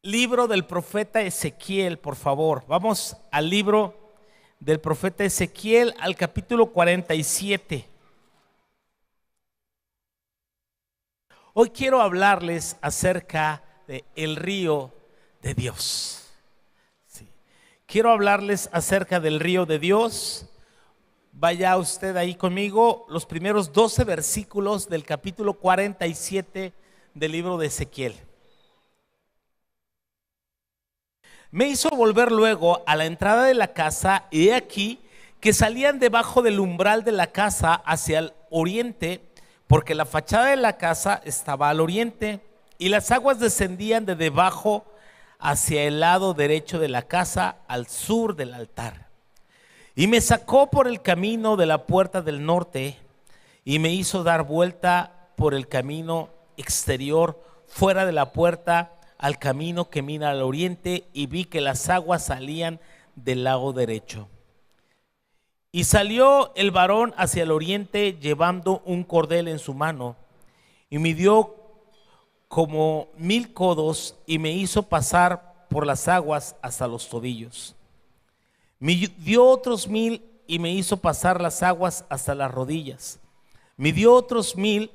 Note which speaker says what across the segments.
Speaker 1: libro del profeta Ezequiel, por favor. Vamos al libro del profeta Ezequiel, al capítulo 47. Hoy quiero hablarles acerca del río de Dios. Sí. Quiero hablarles acerca del río de Dios. Vaya usted ahí conmigo, los primeros 12 versículos del capítulo 47 del libro de Ezequiel. Me hizo volver luego a la entrada de la casa, y he aquí que salían debajo del umbral de la casa hacia el oriente, porque la fachada de la casa estaba al oriente, y las aguas descendían de debajo hacia el lado derecho de la casa, al sur del altar. Y me sacó por el camino de la puerta del norte, y me hizo dar vuelta por el camino exterior, fuera de la puerta, al camino que mira al oriente, y vi que las aguas salían del lado derecho. Y salió el varón hacia el oriente llevando un cordel en su mano, y midió como 1000 codos, y me hizo pasar por las aguas hasta los tobillos. Midió otros 1000 y me hizo pasar las aguas hasta las rodillas. Midió otros 1000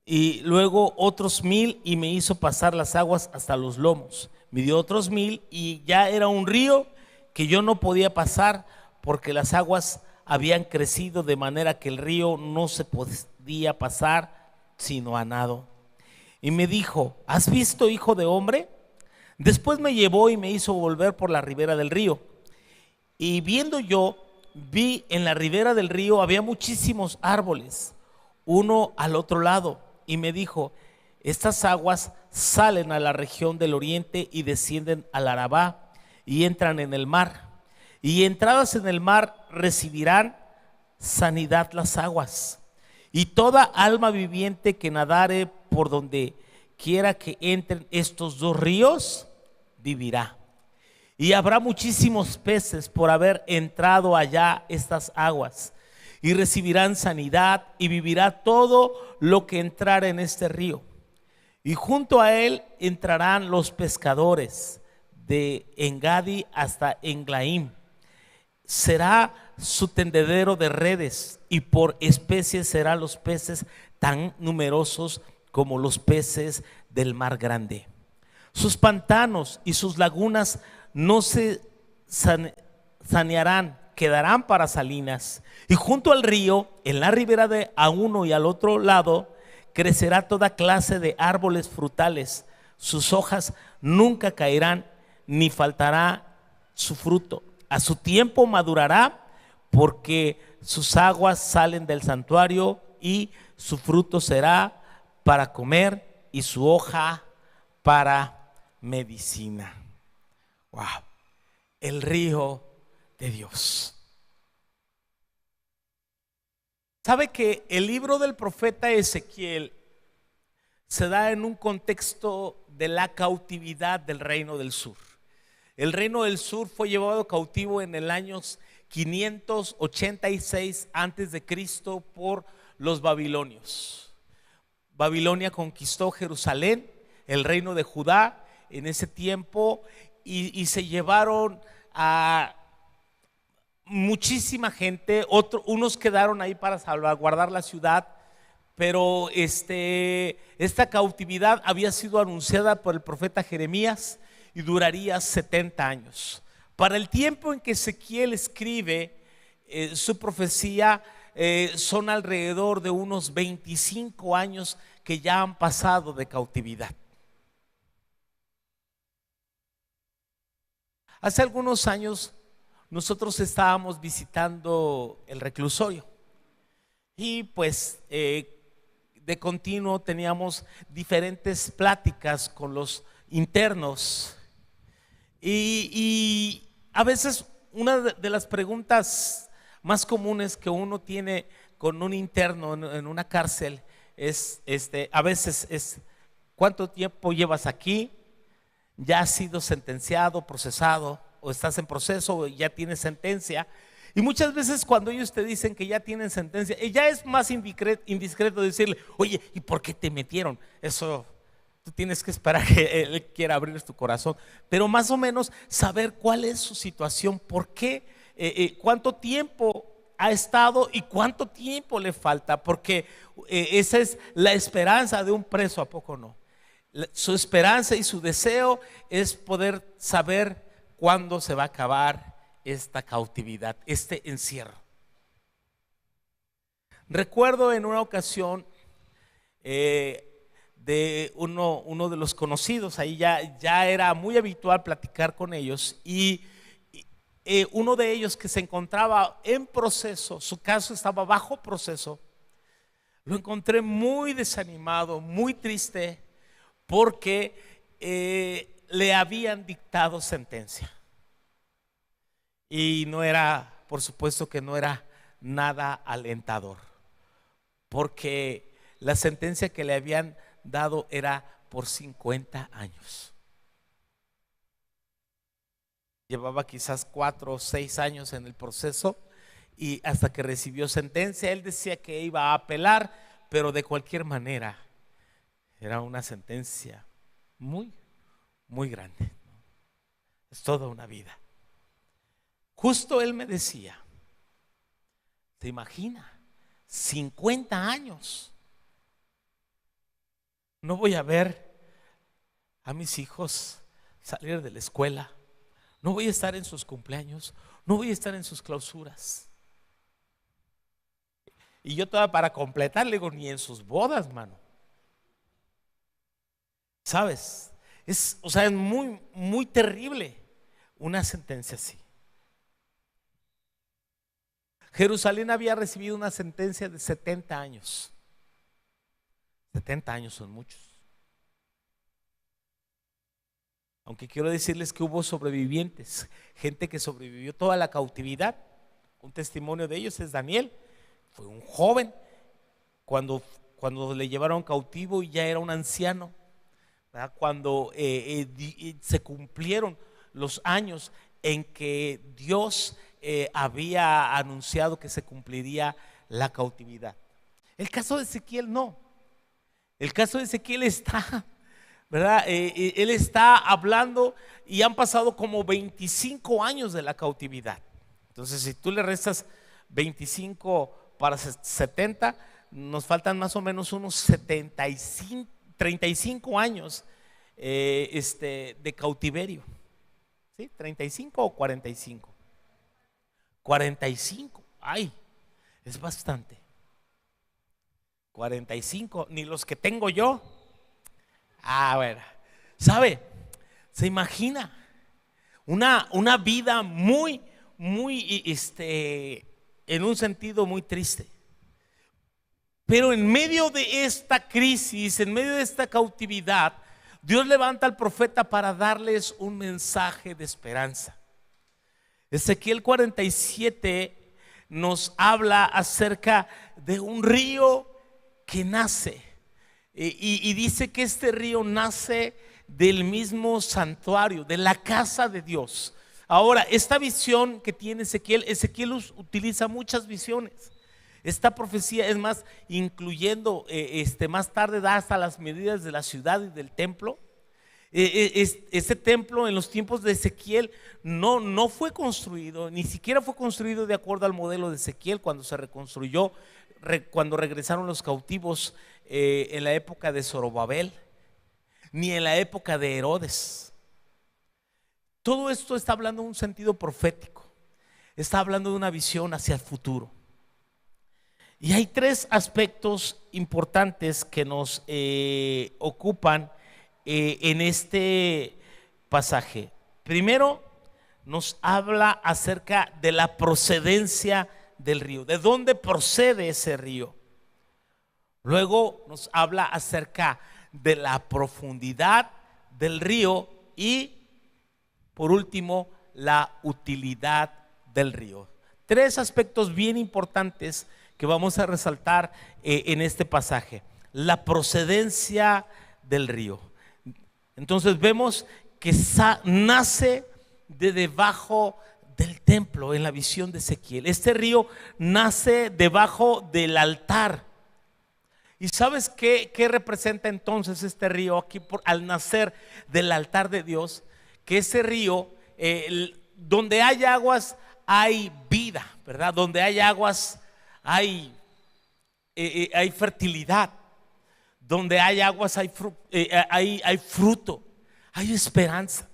Speaker 1: y luego otros 1000 y me hizo pasar las aguas hasta los lomos. Midió otros 1000 y ya era un río que yo no podía pasar, porque las aguas habían crecido de manera que el río no se podía pasar sino a nado. Y me dijo: ¿has visto, hijo de hombre? Después me llevó y me hizo volver por la ribera del río. Y viendo yo, vi en la ribera del río había muchísimos árboles, uno al otro lado. Y me dijo: estas aguas salen a la región del oriente y descienden al Arabá y entran en el mar. Y entradas en el mar recibirán sanidad las aguas. Y toda alma viviente que nadare por donde quiera que entren estos dos ríos, vivirá. Y habrá muchísimos peces por haber entrado allá estas aguas. Y recibirán sanidad, y vivirá todo lo que entrare en este río. Y junto a él entrarán los pescadores de Engadi hasta Englaim. Será su tendedero de redes, y por especies serán los peces tan numerosos como los peces del mar grande. Sus pantanos y sus lagunas no se sanearán, quedarán para salinas. Y junto al río, en la ribera de a uno y al otro lado, crecerá toda clase de árboles frutales. Sus hojas nunca caerán, ni faltará su fruto. A su tiempo madurará, porque sus aguas salen del santuario, y su fruto será para comer, y su hoja para medicina. Wow, el río de Dios. ¿Sabe que el libro del profeta Ezequiel se da en un contexto de la cautividad del reino del sur? El reino del sur fue llevado cautivo en el año 586 antes de Cristo por los babilonios. Babilonia conquistó Jerusalén, el reino de Judá en ese tiempo, y se llevaron a muchísima gente. Unos quedaron ahí para salvaguardar la ciudad, pero esta cautividad había sido anunciada por el profeta Jeremías y duraría 70 años. Para el tiempo en que Ezequiel escribe su profecía, son alrededor de unos 25 años que ya han pasado de cautividad. Hace algunos años nosotros estábamos visitando el reclusorio, y pues de continuo teníamos diferentes pláticas con los internos, y a veces una de las preguntas más comunes que uno tiene con un interno en una cárcel es a veces es: ¿cuánto tiempo llevas aquí? ¿Ya has sido sentenciado, procesado, o estás en proceso, o ya tienes sentencia? Y muchas veces cuando ellos te dicen que ya tienen sentencia, ya es más indiscreto decirle: oye, ¿y por qué te metieron? Eso Tú tienes que esperar que Él quiera abrir tu corazón, pero más o menos saber cuál es su situación, por qué, cuánto tiempo ha estado y cuánto tiempo le falta, porque esa es la esperanza de un preso, ¿a poco no? Su esperanza y su deseo es poder saber cuándo se va a acabar esta cautividad, este encierro. Recuerdo en una ocasión de uno de los conocidos, ahí ya era muy habitual platicar con ellos, y uno de ellos que se encontraba en proceso, su caso estaba bajo proceso, lo encontré muy desanimado, muy triste, porque le habían dictado sentencia. Y no era, por supuesto que no era nada alentador, porque la sentencia que le habían dado era por 50 años. Llevaba quizás 4 o 6 años en el proceso, y hasta que recibió sentencia, él decía que iba a apelar, pero de cualquier manera era una sentencia muy, muy grande. Es toda una vida. Justo él me decía, ¿te imaginas? 50 años. No voy a ver a mis hijos salir de la escuela. No voy a estar en sus cumpleaños. No voy a estar en sus clausuras. Y yo todavía para completar le digo, ni en sus bodas, mano. ¿Sabes? Es muy, muy terrible una sentencia así. Jerusalén había recibido una sentencia de 70 años. 70 años son muchos. Aunque quiero decirles que hubo sobrevivientes, gente que sobrevivió toda la cautividad. Un testimonio de ellos es Daniel. Fue un joven cuando le llevaron cautivo y ya era un anciano, ¿verdad? Cuando se cumplieron los años en que Dios había anunciado que se cumpliría la cautividad. El caso de Ezequiel no. El caso de Ezequiel está, ¿verdad? Él está hablando y han pasado como 25 años de la cautividad. Entonces, si tú le restas 25 para 70, nos faltan más o menos unos 75, 35 años de cautiverio. ¿Sí? 35 o 45. 45, ay, es bastante. 45, ni los que tengo yo. Bueno, ¿sabe? ¿Se imagina? Una vida muy, muy, en un sentido muy triste. Pero en medio de esta crisis, en medio de esta cautividad, Dios levanta al profeta para darles un mensaje de esperanza. Ezequiel 47 nos habla acerca de un río que nace, y dice que este río nace del mismo santuario, de la casa de Dios. Ahora, esta visión que tiene Ezequiel utiliza muchas visiones. Esta profecía, es más, incluyendo más tarde da hasta las medidas de la ciudad y del templo. Este templo en los tiempos de Ezequiel no fue construido, ni siquiera fue construido de acuerdo al modelo de Ezequiel cuando se reconstruyó, cuando regresaron los cautivos en la época de Zorobabel, ni en la época de Herodes. Todo esto está hablando de un sentido profético, está hablando de una visión hacia el futuro. Y hay 3 aspectos importantes que nos ocupan en este pasaje. Primero, nos habla acerca de la procedencia del río, de dónde procede ese río. Luego nos habla acerca de la profundidad del río y, por último, la utilidad del río. 3 aspectos bien importantes que vamos a resaltar en este pasaje. La procedencia del río. Entonces vemos que nace de debajo del templo en la visión de Ezequiel. Este río nace debajo del altar ¿Y sabes qué representa entonces este río aquí al nacer del altar de Dios? Que ese río, donde hay aguas hay vida, ¿verdad? Donde hay aguas hay fertilidad. Donde hay aguas hay fruto, hay esperanza.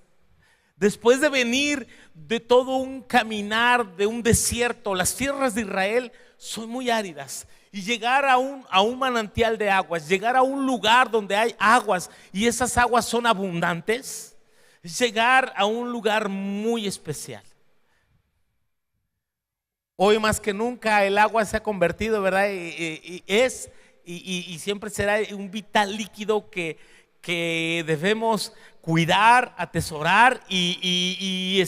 Speaker 1: Después de venir de todo un caminar de un desierto, las tierras de Israel son muy áridas. Y llegar a un manantial de aguas, llegar a un lugar donde hay aguas y esas aguas son abundantes, es llegar a un lugar muy especial. Hoy más que nunca el agua se ha convertido, ¿verdad? Y siempre será un vital líquido que debemos cuidar, atesorar y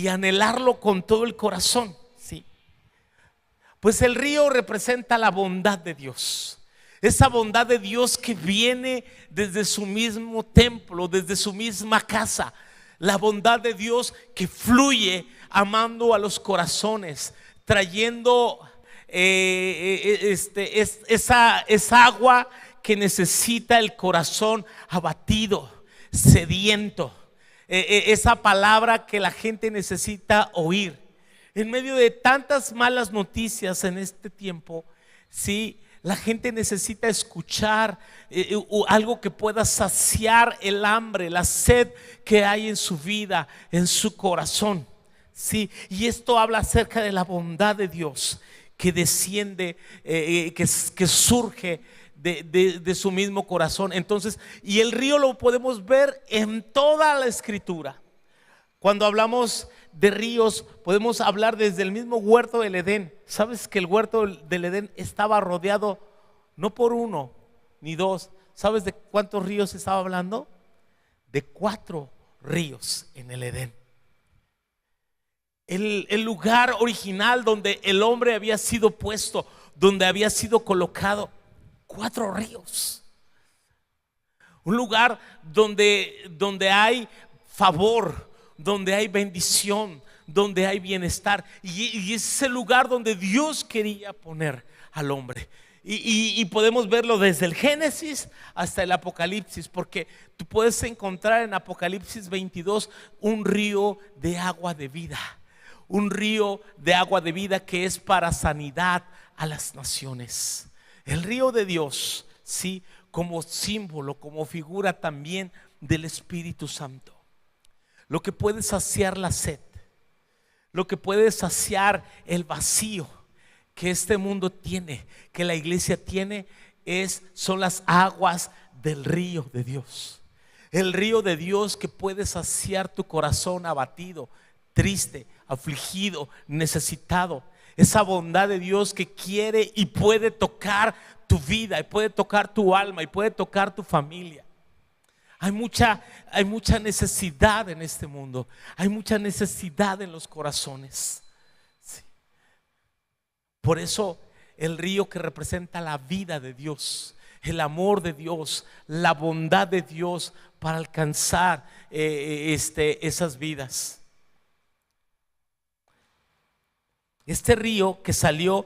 Speaker 1: anhelarlo con todo el corazón, ¿sí? Pues el río representa la bondad de Dios. Esa bondad de Dios que viene desde su mismo templo, desde su misma casa. La bondad de Dios que fluye amando a los corazones, trayendo esa agua que necesita el corazón abatido, sediento, esa palabra que la gente necesita oír. En medio de tantas malas noticias en este tiempo, sí, la gente necesita escuchar algo que pueda saciar el hambre, la sed que hay en su vida, en su corazón. Sí, y esto habla acerca de la bondad de Dios que desciende, que surge de su mismo corazón. Entonces, y el río lo podemos ver en toda la escritura. Cuando hablamos de ríos, podemos hablar desde el mismo huerto del Edén. ¿Sabes que el huerto del Edén estaba rodeado no por uno ni dos? ¿Sabes de cuántos ríos estaba hablando? De 4 ríos en el Edén. El lugar original donde el hombre había sido puesto, donde había sido colocado, 4 ríos. Un lugar donde hay favor, donde hay bendición, donde hay bienestar. Y es el lugar donde Dios quería poner al hombre. Y podemos verlo desde el Génesis hasta el Apocalipsis, porque tú puedes encontrar en Apocalipsis 22 un río de agua de vida. Un río de agua de vida que es para sanidad a las naciones. El río de Dios, sí, como símbolo, como figura también del Espíritu Santo. Lo que puede saciar la sed, lo que puede saciar el vacío que este mundo tiene, que la iglesia tiene, son las aguas del río de Dios. El río de Dios que puede saciar tu corazón abatido, triste, afligido, necesitado. Esa bondad de Dios que quiere y puede tocar tu vida, y puede tocar tu alma, y puede tocar tu familia. Hay mucha necesidad en este mundo. Hay mucha necesidad en los corazones, sí. Por eso el río que representa la vida de Dios, el amor de Dios, la bondad de Dios para alcanzar esas vidas. Este río que salió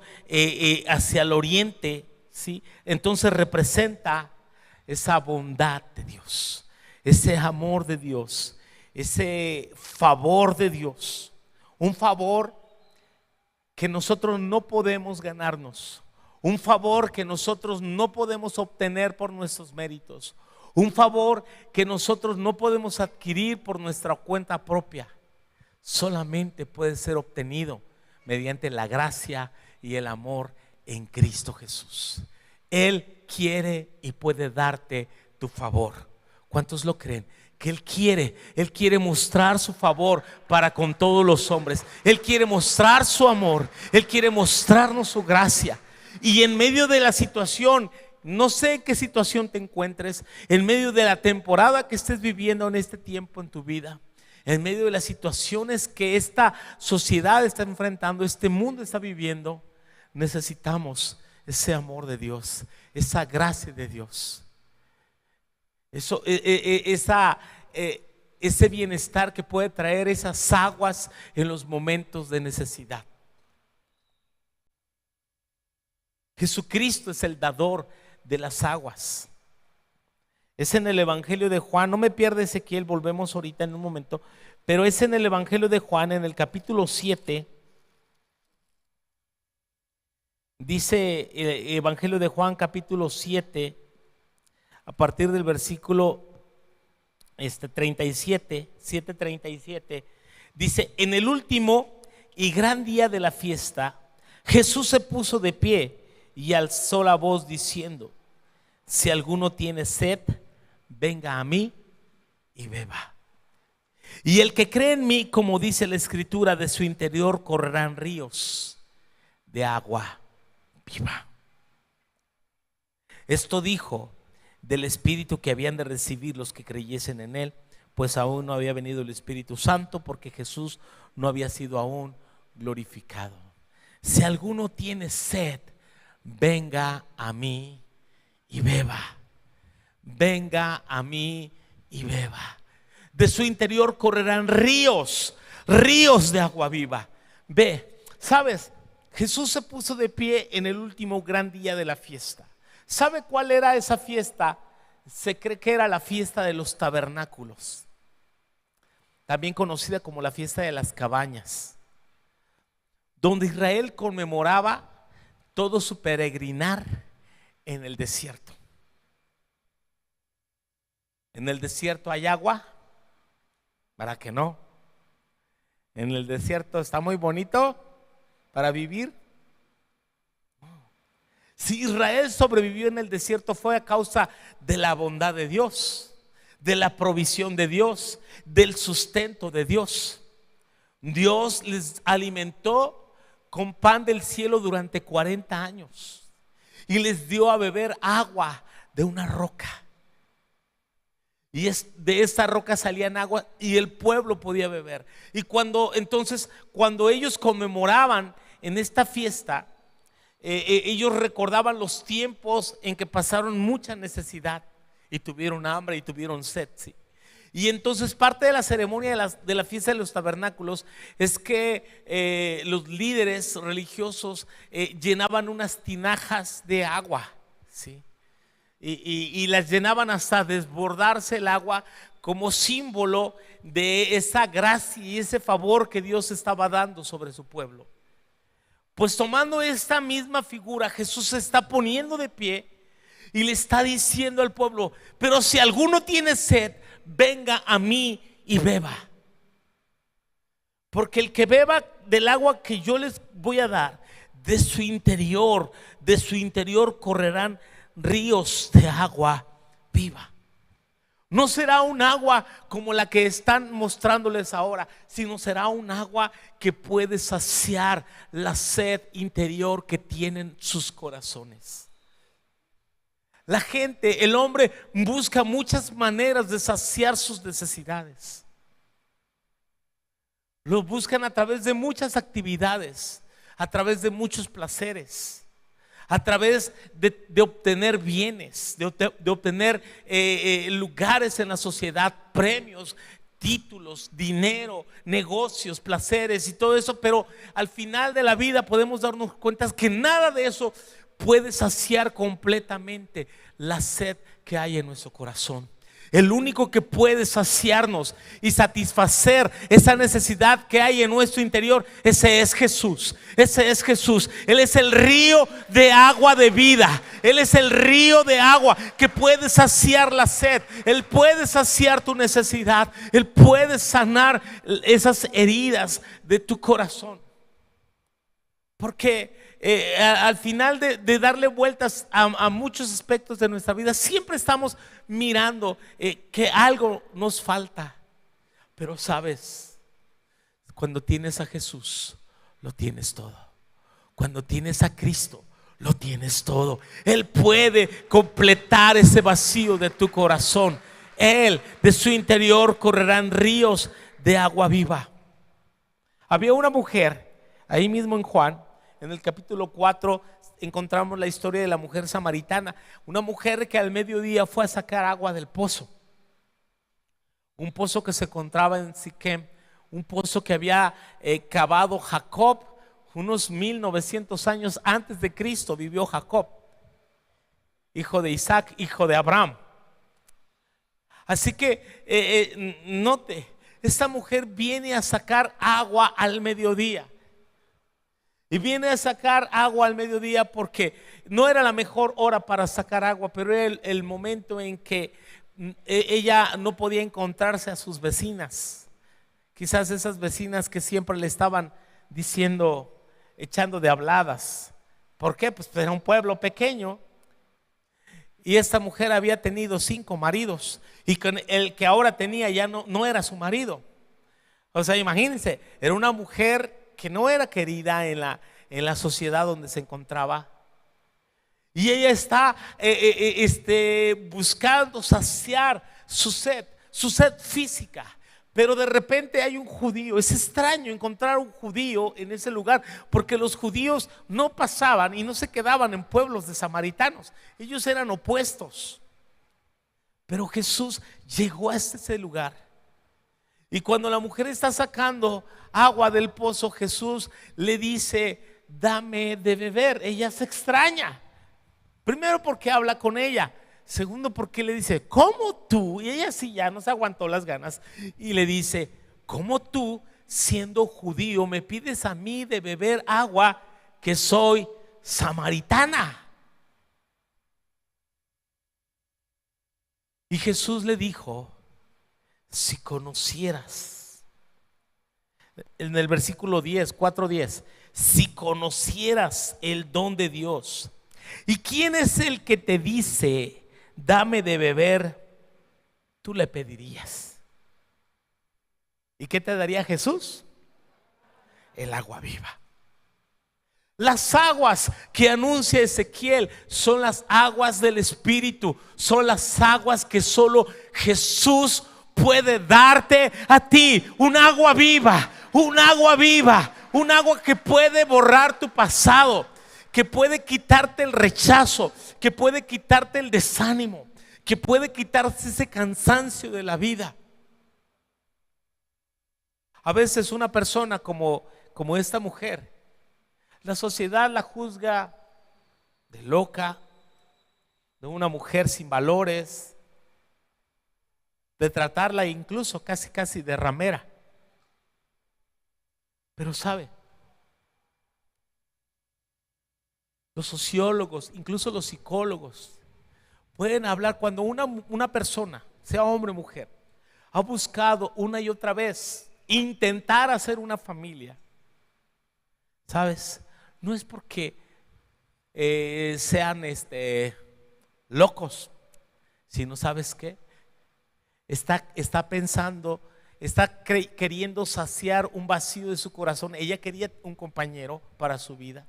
Speaker 1: hacia el oriente, ¿sí? Entonces representa esa bondad de Dios, ese amor de Dios, ese favor de Dios. Un favor que nosotros no podemos ganarnos, un favor que nosotros no podemos obtener por nuestros méritos, un favor que nosotros no podemos adquirir por nuestra cuenta propia. Solamente puede ser obtenido mediante la gracia y el amor en Cristo Jesús. Él quiere y puede darte tu favor. ¿Cuántos lo creen? Que Él quiere mostrar su favor para con todos los hombres. Él quiere mostrar su amor, Él quiere mostrarnos su gracia. Y en medio de la situación, no sé en qué situación te encuentres, en medio de la temporada que estés viviendo en este tiempo en tu vida, en medio de las situaciones que esta sociedad está enfrentando, este mundo está viviendo, necesitamos ese amor de Dios, esa gracia de Dios, ese bienestar que puede traer esas aguas en los momentos de necesidad. Jesucristo es el dador de las aguas. Es en el Evangelio de Juan, no me pierda Ezequiel, volvemos ahorita en un momento, pero es en el Evangelio de Juan, en el capítulo 7, dice el Evangelio de Juan capítulo 7, a partir del versículo 37, 7:37, dice: en el último y gran día de la fiesta, Jesús se puso de pie y alzó la voz diciendo: si alguno tiene sed, venga a mí y beba. Y el que cree en mí, como dice la Escritura, de su interior correrán ríos de agua viva. Esto dijo del Espíritu que habían de recibir los que creyesen en él, pues aún no había venido el Espíritu Santo, porque Jesús no había sido aún glorificado. Si alguno tiene sed, venga a mí y beba. Venga a mí y beba. De su interior correrán ríos, ríos de agua viva. Ve, ¿sabes? Jesús se puso de pie en el último gran día de la fiesta. ¿Sabe cuál era esa fiesta? Se cree que era la fiesta de los tabernáculos, también conocida como la fiesta de las cabañas, donde Israel conmemoraba todo su peregrinar en el desierto. En el desierto hay agua, ¿para qué no? En el desierto está muy bonito para vivir. Si Israel sobrevivió en el desierto fue a causa de la bondad de Dios, de la provisión de Dios, del sustento de Dios. Dios les alimentó con pan del cielo durante 40 años y les dio a beber agua de una roca. Y de esta roca salían agua y el pueblo podía beber. Y cuando ellos conmemoraban en esta fiesta, ellos recordaban los tiempos en que pasaron mucha necesidad y tuvieron hambre y tuvieron sed, ¿sí? Y entonces parte de la ceremonia de la fiesta de los tabernáculos es que los líderes religiosos llenaban unas tinajas de agua, ¿sí? Y las llenaban hasta desbordarse el agua, como símbolo de esa gracia y ese favor que Dios estaba dando sobre su pueblo. Pues tomando esta misma figura, Jesús se está poniendo de pie y le está diciendo al pueblo: pero si alguno tiene sed, venga a mí y beba. Porque el que beba del agua que yo les voy a dar, de su interior correrán ríos de agua viva. No será un agua como la que están mostrándoles ahora, sino será un agua que puede saciar la sed interior que tienen sus corazones. La gente, el hombre, busca muchas maneras de saciar sus necesidades. Lo buscan a través de muchas actividades, a través de muchos placeres, a través de obtener bienes, de obtener lugares en la sociedad, premios, títulos, dinero, negocios, placeres y todo eso. Pero al final de la vida podemos darnos cuenta que nada de eso puede saciar completamente la sed que hay en nuestro corazón. El único que puede saciarnos y satisfacer esa necesidad que hay en nuestro interior, ese es Jesús. Ese es Jesús. Él es el río de agua de vida. Él es el río de agua que puede saciar la sed. Él puede saciar tu necesidad. Él puede sanar esas heridas de tu corazón. Porque al final de darle vueltas a muchos aspectos de nuestra vida, siempre estamos mirando que algo nos falta. Pero sabes, cuando tienes a Jesús, lo tienes todo. Cuando tienes a Cristo, lo tienes todo. Él puede completar ese vacío de tu corazón. Él, de su interior correrán ríos de agua viva. Había una mujer, ahí mismo en Juan, en el capítulo 4 encontramos la historia de la mujer samaritana, una mujer que al mediodía fue a sacar agua del pozo, un pozo que se encontraba en Siquem, un pozo que había cavado Jacob unos 1900 años antes de Cristo. Vivió Jacob. hijo de Isaac, hijo de Abraham. Así que note, esta mujer viene a sacar agua al mediodía. Y viene a sacar agua al mediodía porque no era la mejor hora para sacar agua, pero era el momento en que ella no podía encontrarse a sus vecinas. Quizás esas vecinas que siempre le estaban diciendo, echando de habladas. ¿Por qué? Pues era un pueblo pequeño. Y esta mujer había tenido 5 maridos y con el que ahora tenía ya no era su marido. O sea, imagínense, era una mujer que no era querida en la sociedad donde se encontraba. Y ella está buscando saciar su sed física. Pero de repente hay un judío. Es extraño encontrar un judío en ese lugar, porque los judíos no pasaban y no se quedaban en pueblos de samaritanos. Ellos eran opuestos. Pero Jesús llegó a ese lugar. Y cuando la mujer está sacando agua del pozo, Jesús le dice: dame de beber. Ella se extraña. Primero porque habla con ella. Segundo porque le dice: ¿cómo tú? Y ella sí ya no se aguantó las ganas y le dice: ¿cómo tú, siendo judío, me pides a mí de beber agua que soy samaritana? Y Jesús le dijo: si conocieras, en el versículo 10, 4:10, si conocieras el don de Dios, ¿y quién es el que te dice dame de beber? Tú le pedirías. ¿Y qué te daría Jesús? El agua viva. Las aguas que anuncia Ezequiel son las aguas del Espíritu. Son las aguas que solo Jesús puede darte a ti. Un agua viva, un agua viva, un agua que puede borrar tu pasado, que puede quitarte el rechazo, que puede quitarte el desánimo, que puede quitarse ese cansancio de la vida. A veces una persona como esta mujer, la sociedad la juzga de loca, de una mujer sin valores, de tratarla incluso casi de ramera. Pero sabe, los sociólogos, incluso los psicólogos, pueden hablar cuando una persona, sea hombre o mujer, ha buscado una y otra vez intentar hacer una familia. ¿Sabes? No es porque sean locos, sino, ¿sabes qué? Está pensando, está queriendo saciar un vacío de su corazón. Ella quería un compañero para su vida.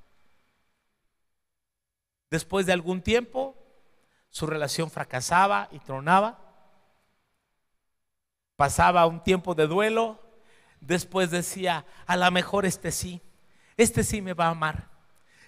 Speaker 1: Después de algún tiempo, su relación fracasaba y tronaba. Pasaba un tiempo de duelo. Después decía: a lo mejor este sí me va a amar,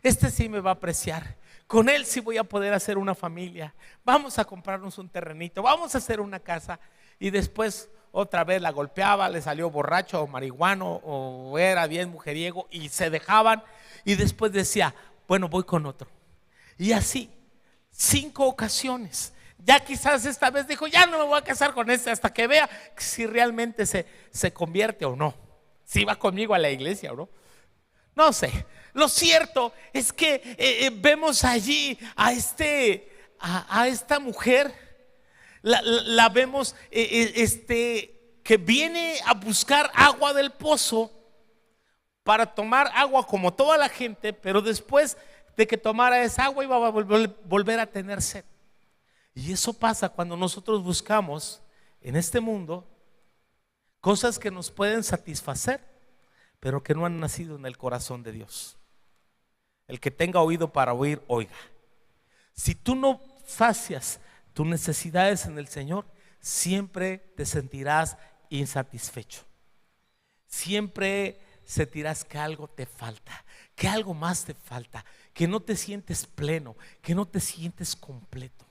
Speaker 1: este sí me va a apreciar, con él sí voy a poder hacer una familia, vamos a comprarnos un terrenito, vamos a hacer una casa. Y después otra vez la golpeaba, le salió borracho o marihuano o era bien mujeriego y se dejaban. Y después decía: bueno, voy con otro. Y así 5 ocasiones. Ya quizás esta vez dijo: ya no me voy a casar con este hasta que vea si realmente se convierte o no, si va conmigo a la iglesia o no. No sé. Lo cierto es que vemos allí a esta mujer. La vemos que viene a buscar agua del pozo para tomar agua como toda la gente, pero después de que tomara esa agua iba a volver a tener sed. Y eso pasa cuando nosotros buscamos en este mundo cosas que nos pueden satisfacer, pero que no han nacido en el corazón de Dios. El que tenga oído para oír, oiga. Si tú no sacias tus necesidades en el Señor, siempre te sentirás insatisfecho. Siempre sentirás que algo te falta, que algo más te falta, que no te sientes pleno, que no te sientes completo.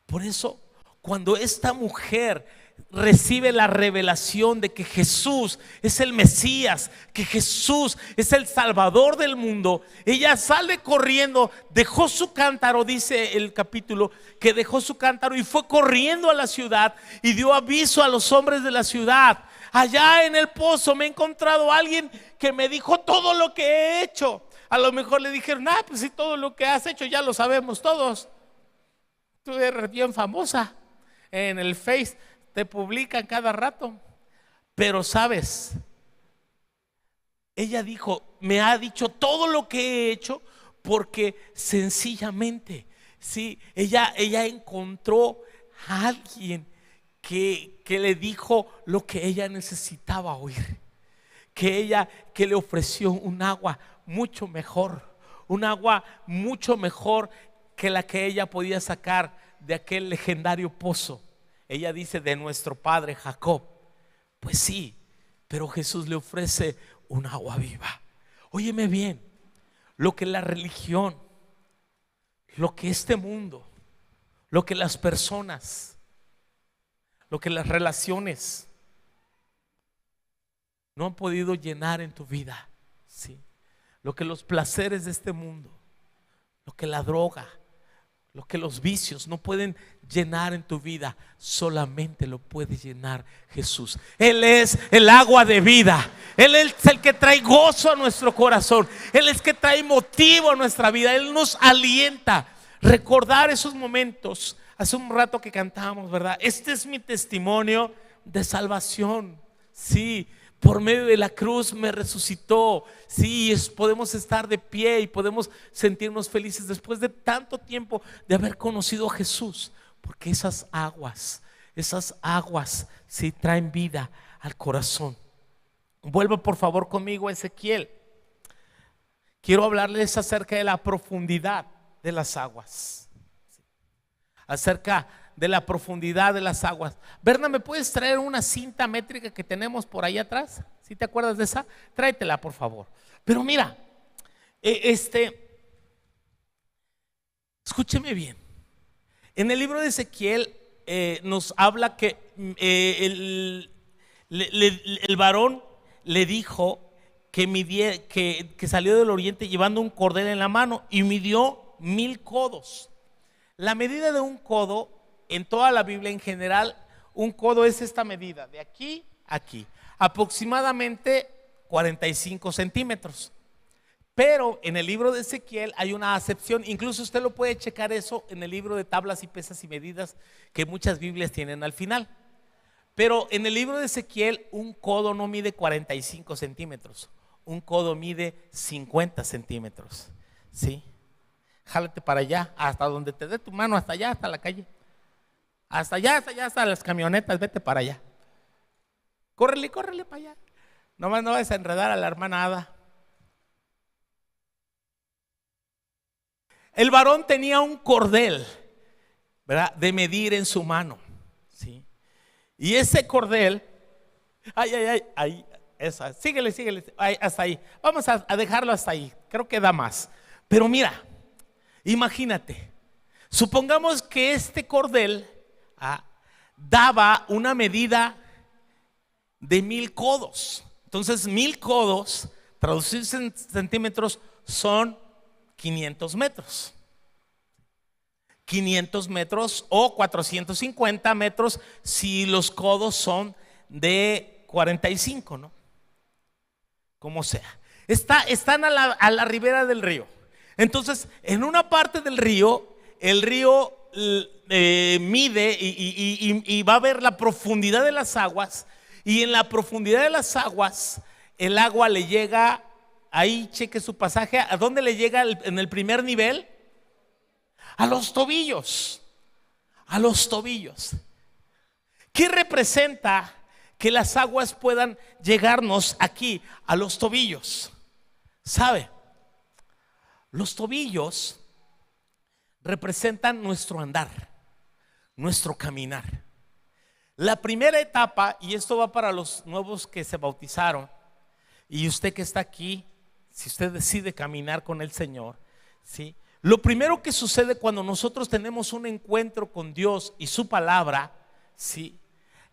Speaker 1: Por eso, cuando esta mujer recibe la revelación de que Jesús es el Mesías, que Jesús es el Salvador del mundo, ella sale corriendo, dejó su cántaro, dice el capítulo, que dejó su cántaro y fue corriendo a la ciudad y dio aviso a los hombres de la ciudad: allá en el pozo me he encontrado a alguien que me dijo todo lo que he hecho. A lo mejor le dijeron: pues si todo lo que has hecho ya lo sabemos todos, tú eres bien famosa, en el Face te publican cada rato. Pero sabes, ella dijo: me ha dicho todo lo que he hecho, porque sencillamente, sí, ella encontró a alguien que le dijo lo que ella necesitaba oír, que le ofreció un agua mucho mejor, un agua mucho mejor que la que ella podía sacar de aquel legendario pozo. Ella dice: de nuestro padre Jacob. Pues sí, pero Jesús le ofrece un agua viva. Óyeme bien, lo que la religión, lo que este mundo, lo que las personas, lo que las relaciones no han podido llenar en tu vida, ¿sí? Lo que los placeres de este mundo, lo que la droga, lo que los vicios no pueden llenar en tu vida, solamente lo puede llenar Jesús. Él es el agua de vida. Él es el que trae gozo a nuestro corazón. Él es el que trae motivo a nuestra vida. Él nos alienta. Recordar esos momentos. Hace un rato que cantábamos, ¿verdad? Este es mi testimonio de salvación. Sí, por medio de la cruz me resucitó. Sí, podemos estar de pie y podemos sentirnos felices después de tanto tiempo de haber conocido a Jesús, porque esas aguas sí traen vida al corazón. Vuelva por favor conmigo a Ezequiel. Quiero hablarles acerca de la profundidad de las aguas, acerca de la profundidad de las aguas. Berna, ¿me puedes traer una cinta métrica que tenemos por ahí atrás? ¿Sí te acuerdas de esa? Tráetela por favor. Pero mira, escúcheme bien. En el libro de Ezequiel nos habla que el varón le dijo que salió del oriente llevando un cordel en la mano y midió 1000 codos. La medida de un codo en toda la Biblia en general, un codo es esta medida, de aquí a aquí, aproximadamente 45 centímetros. Pero en el libro de Ezequiel hay una acepción. Incluso usted lo puede checar eso en el libro de tablas y pesas y medidas que muchas Biblias tienen al final. Pero en el libro de Ezequiel un codo no mide 45 centímetros, un codo mide 50 centímetros. ¿Sí? Jálate para allá, hasta donde te dé tu mano, hasta allá, hasta la calle. Hasta allá, hasta las camionetas, vete para allá. Córrele para allá. Nomás no vas a enredar a la hermana Ada. El varón tenía un cordel, ¿verdad?, de medir en su mano, ¿sí? Y ese cordel, ahí, esa, síguele, hasta ahí. Vamos a dejarlo hasta ahí, creo que da más. Pero mira, imagínate, supongamos que este cordel daba una medida de 1000 codos. Entonces 1000 codos traducidos en centímetros son 500 metros. 500 metros o 450 metros si los codos son de 45, ¿no? Como sea. Están a la ribera del río. Entonces, en una parte del río, el río mide y va a ver la profundidad de las aguas, y en la profundidad de las aguas el agua le llega, ahí cheque su pasaje, ¿a dónde le llega en el primer nivel? A los tobillos. A los tobillos. ¿Qué representa que las aguas puedan llegarnos aquí a los tobillos? ¿Sabe? Los tobillos representan nuestro andar, nuestro caminar. La primera etapa, y esto va para los nuevos que se bautizaron, y usted que está aquí, si usted decide caminar con el Señor, ¿sí? Lo primero que sucede cuando nosotros tenemos un encuentro con Dios y su palabra, ¿sí?,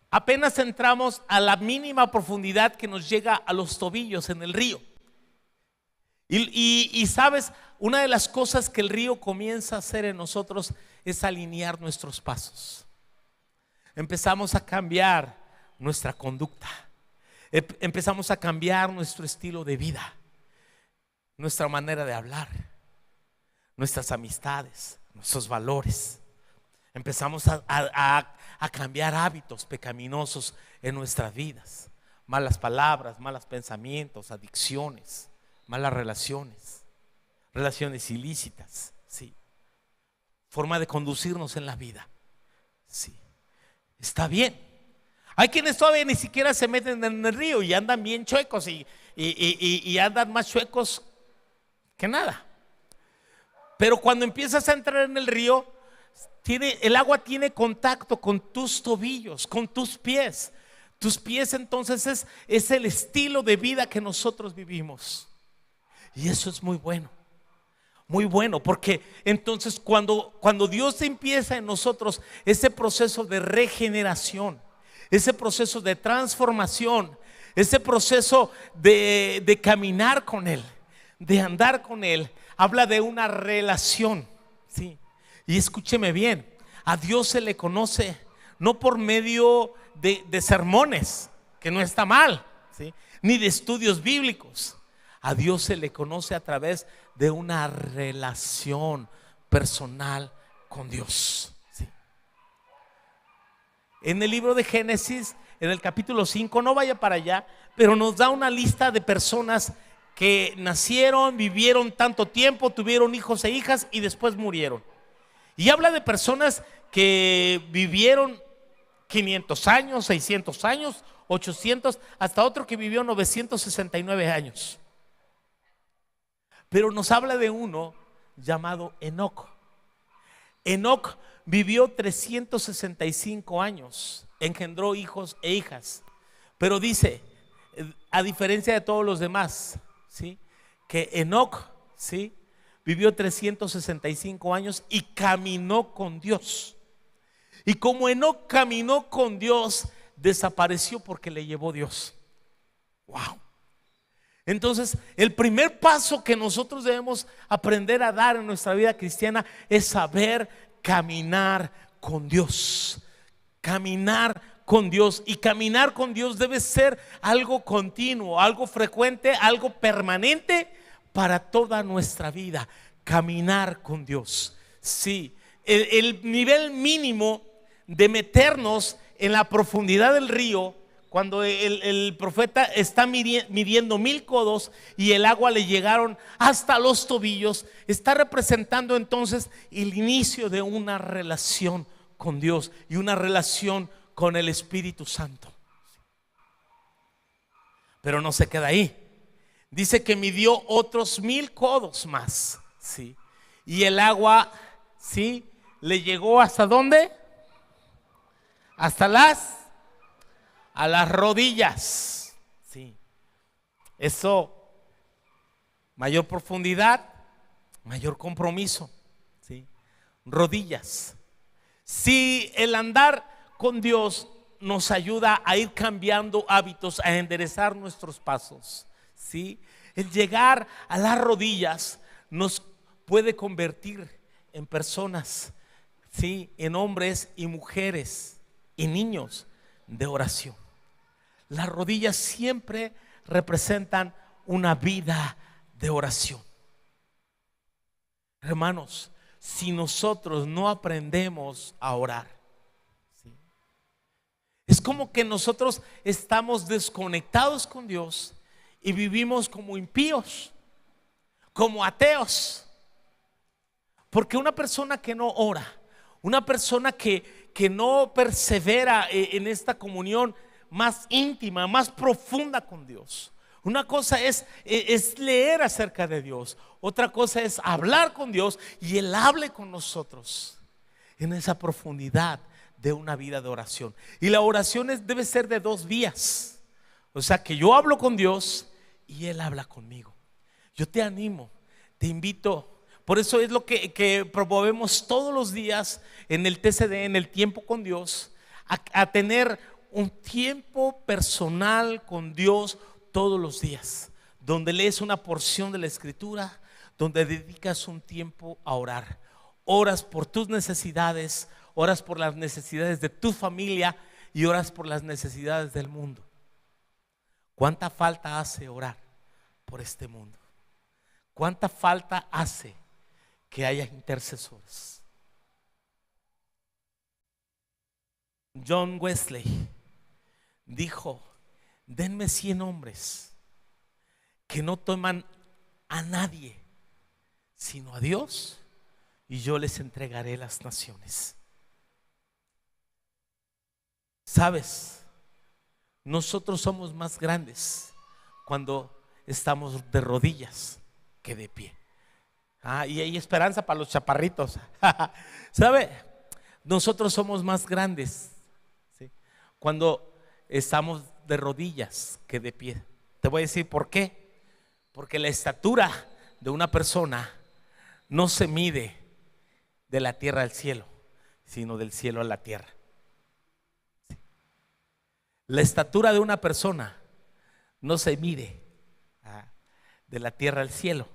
Speaker 1: apenas entramos a la mínima profundidad que nos llega a los tobillos en el río. Y sabes, una de las cosas que el río comienza a hacer en nosotros es alinear nuestros pasos. Empezamos a cambiar nuestra conducta, empezamos a cambiar nuestro estilo de vida, nuestra manera de hablar, nuestras amistades, nuestros valores. Empezamos a cambiar hábitos pecaminosos en nuestras vidas, malas palabras, malos pensamientos, adicciones, malas relaciones ilícitas, sí. Forma de conducirnos en la vida, sí. Está bien. Hay quienes todavía ni siquiera se meten en el río y andan bien chuecos y andan más chuecos que nada. Pero cuando empiezas a entrar en el río, el agua tiene contacto con tus tobillos, con tus pies. Tus pies entonces es el estilo de vida que nosotros vivimos. Y eso es muy bueno. Muy bueno, porque entonces cuando Dios empieza en nosotros ese proceso de regeneración, ese proceso de transformación, ese proceso de caminar con Él, de andar con Él, habla de una relación, ¿sí? Y escúcheme bien, a Dios se le conoce no por medio de sermones, que no está mal, ¿sí? Ni de estudios bíblicos. A Dios se le conoce a través de una relación personal con Dios, ¿sí? En el libro de Génesis, en el capítulo 5, no vaya para allá, pero nos da una lista de personas que nacieron, vivieron tanto tiempo, tuvieron hijos e hijas y después murieron. Y habla de personas que vivieron 500 años, 600 años, 800, hasta otro que vivió 969 años. Pero nos habla de uno llamado Enoc. Enoc vivió 365 años, engendró hijos e hijas. Pero dice, a diferencia de todos los demás, ¿sí?, que Enoc, ¿sí?, vivió 365 años y caminó con Dios. Y como Enoc caminó con Dios, desapareció porque le llevó Dios. Wow. Entonces, el primer paso que nosotros debemos aprender a dar en nuestra vida cristiana es saber caminar con Dios. Caminar con Dios. Y caminar con Dios debe ser algo continuo, algo frecuente, algo permanente para toda nuestra vida. Caminar con Dios. Sí, el nivel mínimo de meternos en la profundidad del río, cuando el profeta está midiendo 1000 codos y el agua le llegaron hasta los tobillos, está representando entonces el inicio de una relación con Dios y una relación con el Espíritu Santo. Pero no se queda ahí. Dice que midió otros 1000 codos más, ¿sí? Y el agua, ¿sí?, le llegó ¿hasta dónde? Hasta a las rodillas, sí. Eso, mayor profundidad, mayor compromiso, ¿sí? Rodillas. Si el andar con Dios nos ayuda a ir cambiando hábitos, a enderezar nuestros pasos, ¿sí?, el llegar a las rodillas nos puede convertir en personas, ¿sí?, en hombres y mujeres y niños de oración. Las rodillas siempre representan una vida de oración. Hermanos, si nosotros no aprendemos a orar, ¿sí?, es como que nosotros estamos desconectados con Dios y vivimos como impíos, como ateos. Porque una persona que no ora, una persona que no persevera en esta comunión más íntima, más profunda con Dios. Una cosa es leer acerca de Dios, otra cosa es hablar con Dios y Él hable con nosotros en esa profundidad de una vida de oración. Y la oración debe ser de dos vías. O sea, que yo hablo con Dios y Él habla conmigo. Yo te animo, te invito. Por eso es lo que promovemos todos los días en el TCD, en el tiempo con Dios, a tener un tiempo personal con Dios todos los días, donde lees una porción de la Escritura, donde dedicas un tiempo a orar. Oras por tus necesidades, oras por las necesidades de tu familia y oras por las necesidades del mundo. ¿Cuánta falta hace orar por este mundo? ¿Cuánta falta hace que haya intercesores? John Wesley dijo: denme 100 hombres que no toman a nadie sino a Dios, y yo les entregaré las naciones. ¿Sabes? Nosotros somos más grandes cuando estamos de rodillas que de pie. Y hay esperanza para los chaparritos. ¿Sabe? Nosotros somos más grandes, ¿sí?, cuando estamos de rodillas que de pie. Te voy a decir por qué. Porque la estatura de una persona no se mide de la tierra al cielo, sino del cielo a la tierra. ¿Sí? La estatura de una persona no se mide de la tierra al cielo,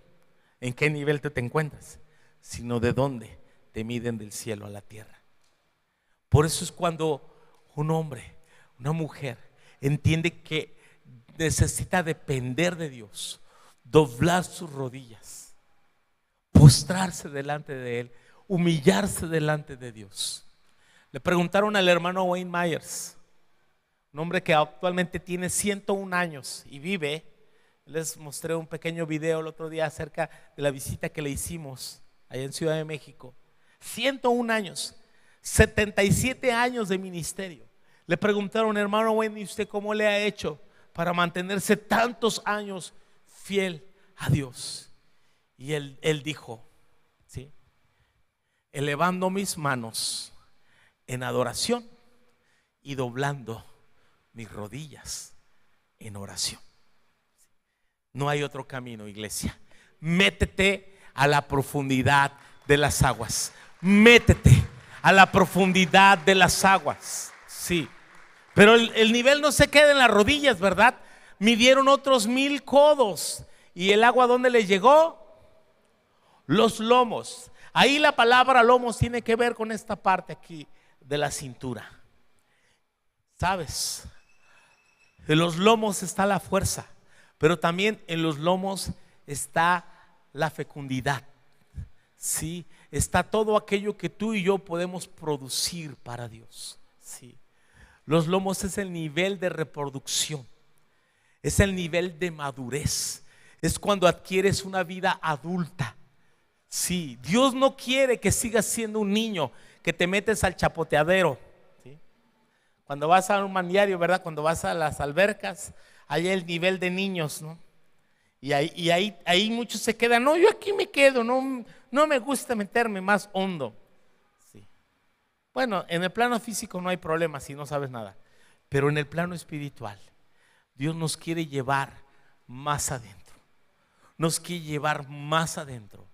Speaker 1: en qué nivel te encuentras, sino de dónde te miden del cielo a la tierra. Por eso es cuando un hombre, una mujer entiende que necesita depender de Dios, doblar sus rodillas, postrarse delante de Él, humillarse delante de Dios. Le preguntaron al hermano Wayne Myers, un hombre que actualmente tiene 101 años y vive. Les mostré un pequeño video el otro día acerca de la visita que le hicimos allá en Ciudad de México. 101 años, 77 años de ministerio. Le preguntaron: hermano Wayne, ¿y usted cómo le ha hecho para mantenerse tantos años fiel a Dios? Y él dijo, ¿sí?, elevando mis manos en adoración y doblando mis rodillas en oración. No hay otro camino, iglesia. Métete a la profundidad de las aguas. Métete a la profundidad de las aguas. Sí. Pero el nivel no se queda en las rodillas, ¿verdad? Midieron otros 1000 codos. ¿Y el agua dónde le llegó? Los lomos. Ahí la palabra lomos tiene que ver con esta parte aquí de la cintura. ¿Sabes? En los lomos está la fuerza, pero también en los lomos está la fecundidad. Sí, está todo aquello que tú y yo podemos producir para Dios. Sí. Los lomos es el nivel de reproducción, es el nivel de madurez, es cuando adquieres una vida adulta. Sí, Dios no quiere que sigas siendo un niño que te metes al chapoteadero. ¿Sí? Cuando vas a un maniario, ¿verdad? Cuando vas a las albercas, hay el nivel de niños, ¿no? Y ahí muchos se quedan: no, yo aquí me quedo, no me gusta meterme más hondo. Sí. Bueno, en el plano físico no hay problema si no sabes nada, pero en el plano espiritual Dios nos quiere llevar más adentro, nos quiere llevar más adentro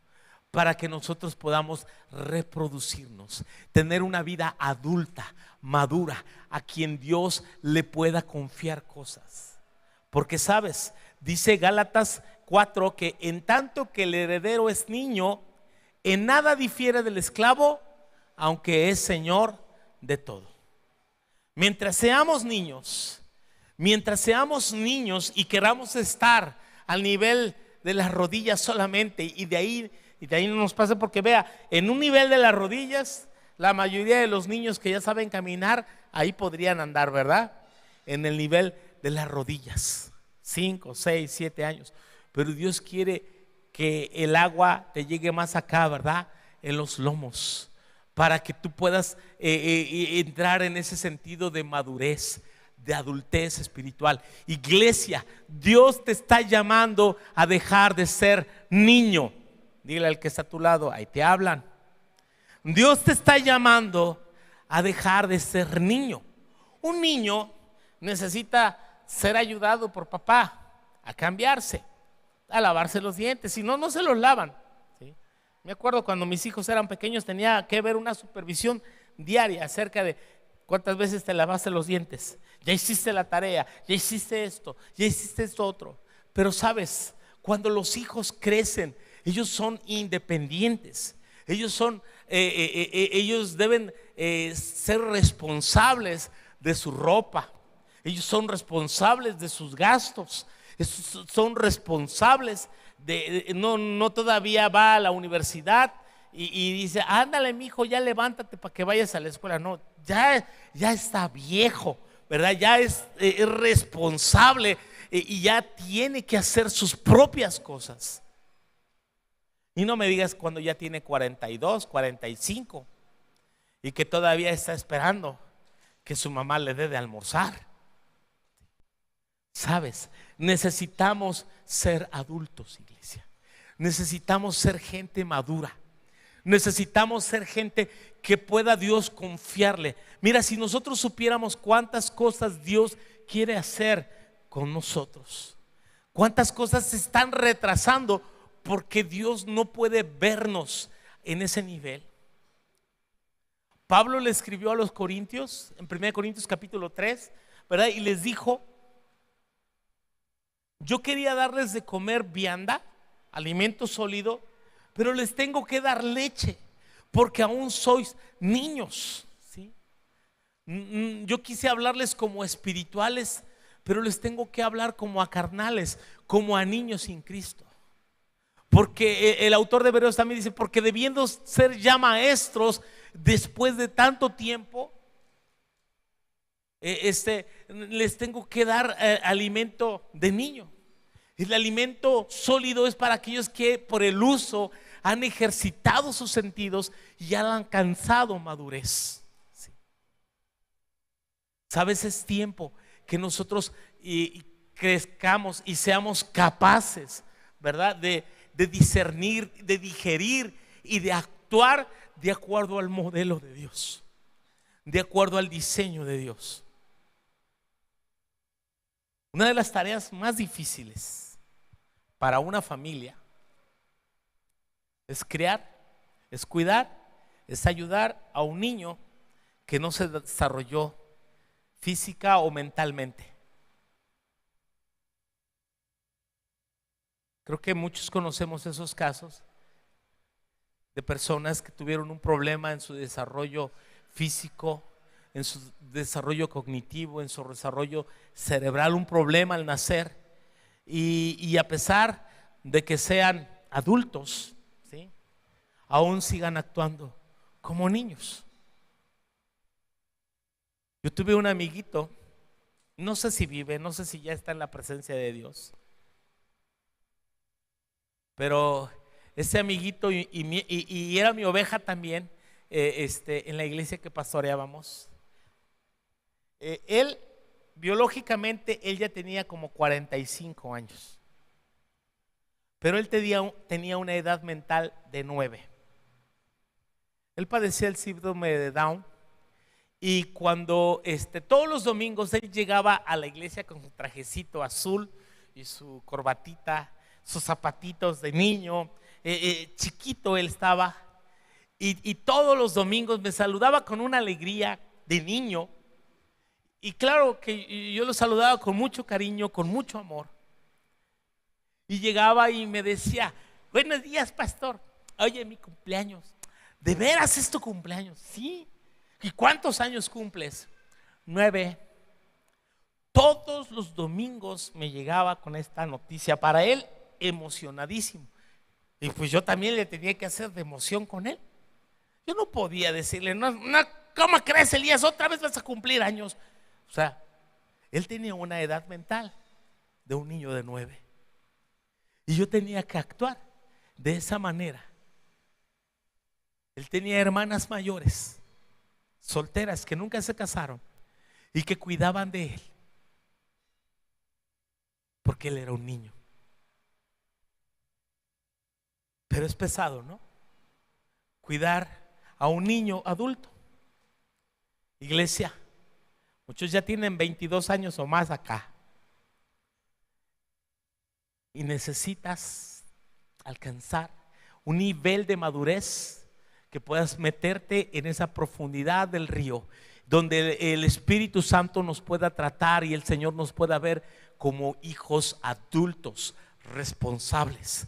Speaker 1: para que nosotros podamos reproducirnos, tener una vida adulta, madura, a quien Dios le pueda confiar cosas. Porque sabes, dice Gálatas 4 que en tanto que el heredero es niño, en nada difiere del esclavo, aunque es señor de todo. Mientras seamos niños y queramos estar al nivel de las rodillas solamente, y de ahí no nos pasa, porque vea, en un nivel de las rodillas, la mayoría de los niños que ya saben caminar, ahí podrían andar, ¿verdad? En el nivel de las rodillas, 5, 6, 7 años. Pero Dios quiere que el agua te llegue más acá, ¿verdad? En los lomos, para que tú puedas entrar en ese sentido de madurez, de adultez espiritual. Iglesia, Dios te está llamando a dejar de ser niño. Dile al que está a tu lado: ahí te hablan. Dios te está llamando a dejar de ser niño. Un niño necesita ser ayudado por papá a cambiarse, a lavarse los dientes, si no, no se los lavan. ¿Sí? Me acuerdo cuando mis hijos eran pequeños, tenía que ver una supervisión diaria acerca de ¿Cuántas veces te lavaste los dientes? Ya hiciste la tarea, ya hiciste esto, ya hiciste esto otro. Pero sabes, cuando los hijos crecen, ellos son independientes. Ellos deben ser responsables de su ropa. Ellos son responsables de sus gastos. Son responsables no todavía va a la universidad y dice, ándale, mijo, ya levántate para que vayas a la escuela. No, ya está viejo, ¿verdad? Ya es responsable y ya tiene que hacer sus propias cosas. Y no me digas cuando ya tiene 42, 45 y que todavía está esperando que su mamá le dé de almorzar. ¿Sabes? Necesitamos ser adultos, iglesia. Necesitamos ser gente madura. Necesitamos ser gente que pueda Dios confiarle. Mira, si nosotros supiéramos cuántas cosas Dios quiere hacer con nosotros, cuántas cosas se están retrasando porque Dios no puede vernos en ese nivel. Pablo le escribió a los Corintios en 1 Corintios capítulo 3, ¿verdad? Y les dijo: yo quería darles de comer vianda, alimento sólido, pero les tengo que dar leche porque aún sois niños, ¿sí? Yo quise hablarles como espirituales, pero les tengo que hablar como a carnales, como a niños sin Cristo. Porque el autor de Hebreos también dice: porque debiendo ser ya maestros después de tanto tiempo, les tengo que dar alimento de niño. El alimento sólido es para aquellos que por el uso han ejercitado sus sentidos y han alcanzado madurez. Sí. Sabes, es tiempo que nosotros crezcamos y seamos capaces, ¿verdad? De discernir, de digerir y de actuar de acuerdo al modelo de Dios, de acuerdo al diseño de Dios. Una de las tareas más difíciles para una familia es criar, es cuidar, es ayudar a un niño que no se desarrolló física o mentalmente. Creo que muchos conocemos esos casos de personas que tuvieron un problema en su desarrollo físico, en su desarrollo cognitivo, en su desarrollo cerebral, un problema al nacer. Y a pesar de que sean adultos, ¿sí?, aún sigan actuando como niños. Yo tuve un amiguito, no sé si vive, no sé si ya está en la presencia de Dios, pero ese amiguito y era mi oveja también, en la iglesia que pastoreábamos. Él biológicamente él ya tenía como 45 años, pero él tenía una edad mental de 9. Él padecía el síndrome de Down y cuando todos los domingos él llegaba a la iglesia con su trajecito azul y su corbatita, sus zapatitos de niño, chiquito él estaba, y todos los domingos me saludaba con una alegría de niño. Y claro que yo lo saludaba con mucho cariño, con mucho amor. Y llegaba y me decía: buenos días, pastor. Oye, mi cumpleaños. ¿De veras es tu cumpleaños? Sí. ¿Y cuántos años cumples? 9. Todos los domingos me llegaba con esta noticia. Para él, emocionadísimo. Y pues yo también le tenía que hacer de emoción con él. Yo no podía decirle: no, ¿cómo crees, Elías? Otra vez vas a cumplir años. O sea, él tenía una edad mental de un niño de 9 y yo tenía que actuar de esa manera. Él tenía hermanas mayores, solteras, que nunca se casaron y que cuidaban de él porque él era un niño. Pero es pesado, ¿no? Cuidar a un niño adulto. Iglesia, muchos ya tienen 22 años o más acá. Y necesitas alcanzar un nivel de madurez que puedas meterte en esa profundidad del río donde el Espíritu Santo nos pueda tratar y el Señor nos pueda ver como hijos adultos, responsables,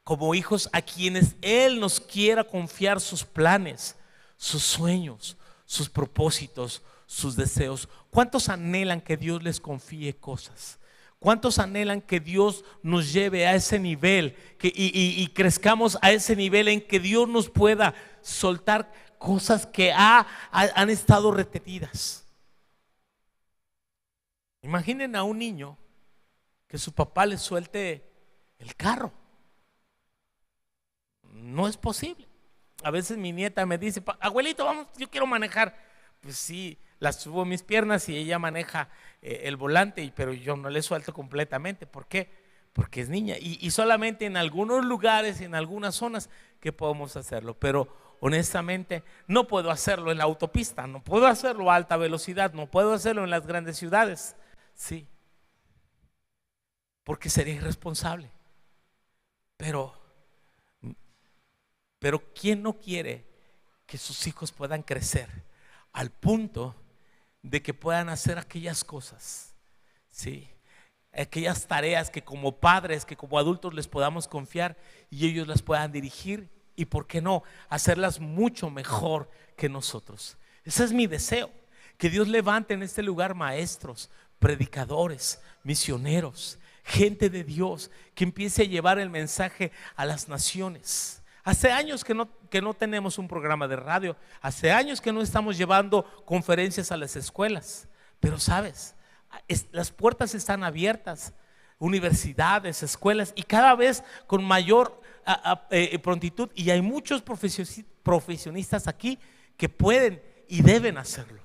Speaker 1: como hijos a quienes Él nos quiera confiar sus planes, sus sueños, sus propósitos, sus deseos. ¿Cuántos anhelan que Dios les confíe cosas? ¿Cuántos anhelan que Dios nos lleve a ese nivel y crezcamos a ese nivel en que Dios nos pueda soltar cosas que han estado retenidas? Imaginen a un niño que su papá le suelte el carro. No es posible. A veces mi nieta me dice: abuelito, vamos, yo quiero manejar. Pues sí, la subo a mis piernas y ella maneja el volante, pero yo no le suelto completamente. ¿Por qué? Porque es niña y solamente en algunos lugares, en algunas zonas que podemos hacerlo, pero honestamente no puedo hacerlo en la autopista, no puedo hacerlo a alta velocidad, no puedo hacerlo en las grandes ciudades, sí, porque sería irresponsable. Pero ¿quién no quiere que sus hijos puedan crecer al punto de que puedan hacer aquellas cosas, sí, aquellas tareas que como padres, que como adultos les podamos confiar y ellos las puedan dirigir y por qué no hacerlas mucho mejor que nosotros? Ese es mi deseo, que Dios levante en este lugar maestros, predicadores, misioneros, gente de Dios que empiece a llevar el mensaje a las naciones. Hace años que no tenemos un programa de radio, hace años que no estamos llevando conferencias a las escuelas, pero sabes, las puertas están abiertas, universidades, escuelas, y cada vez con mayor prontitud, y hay muchos profesionistas aquí que pueden y deben hacerlo.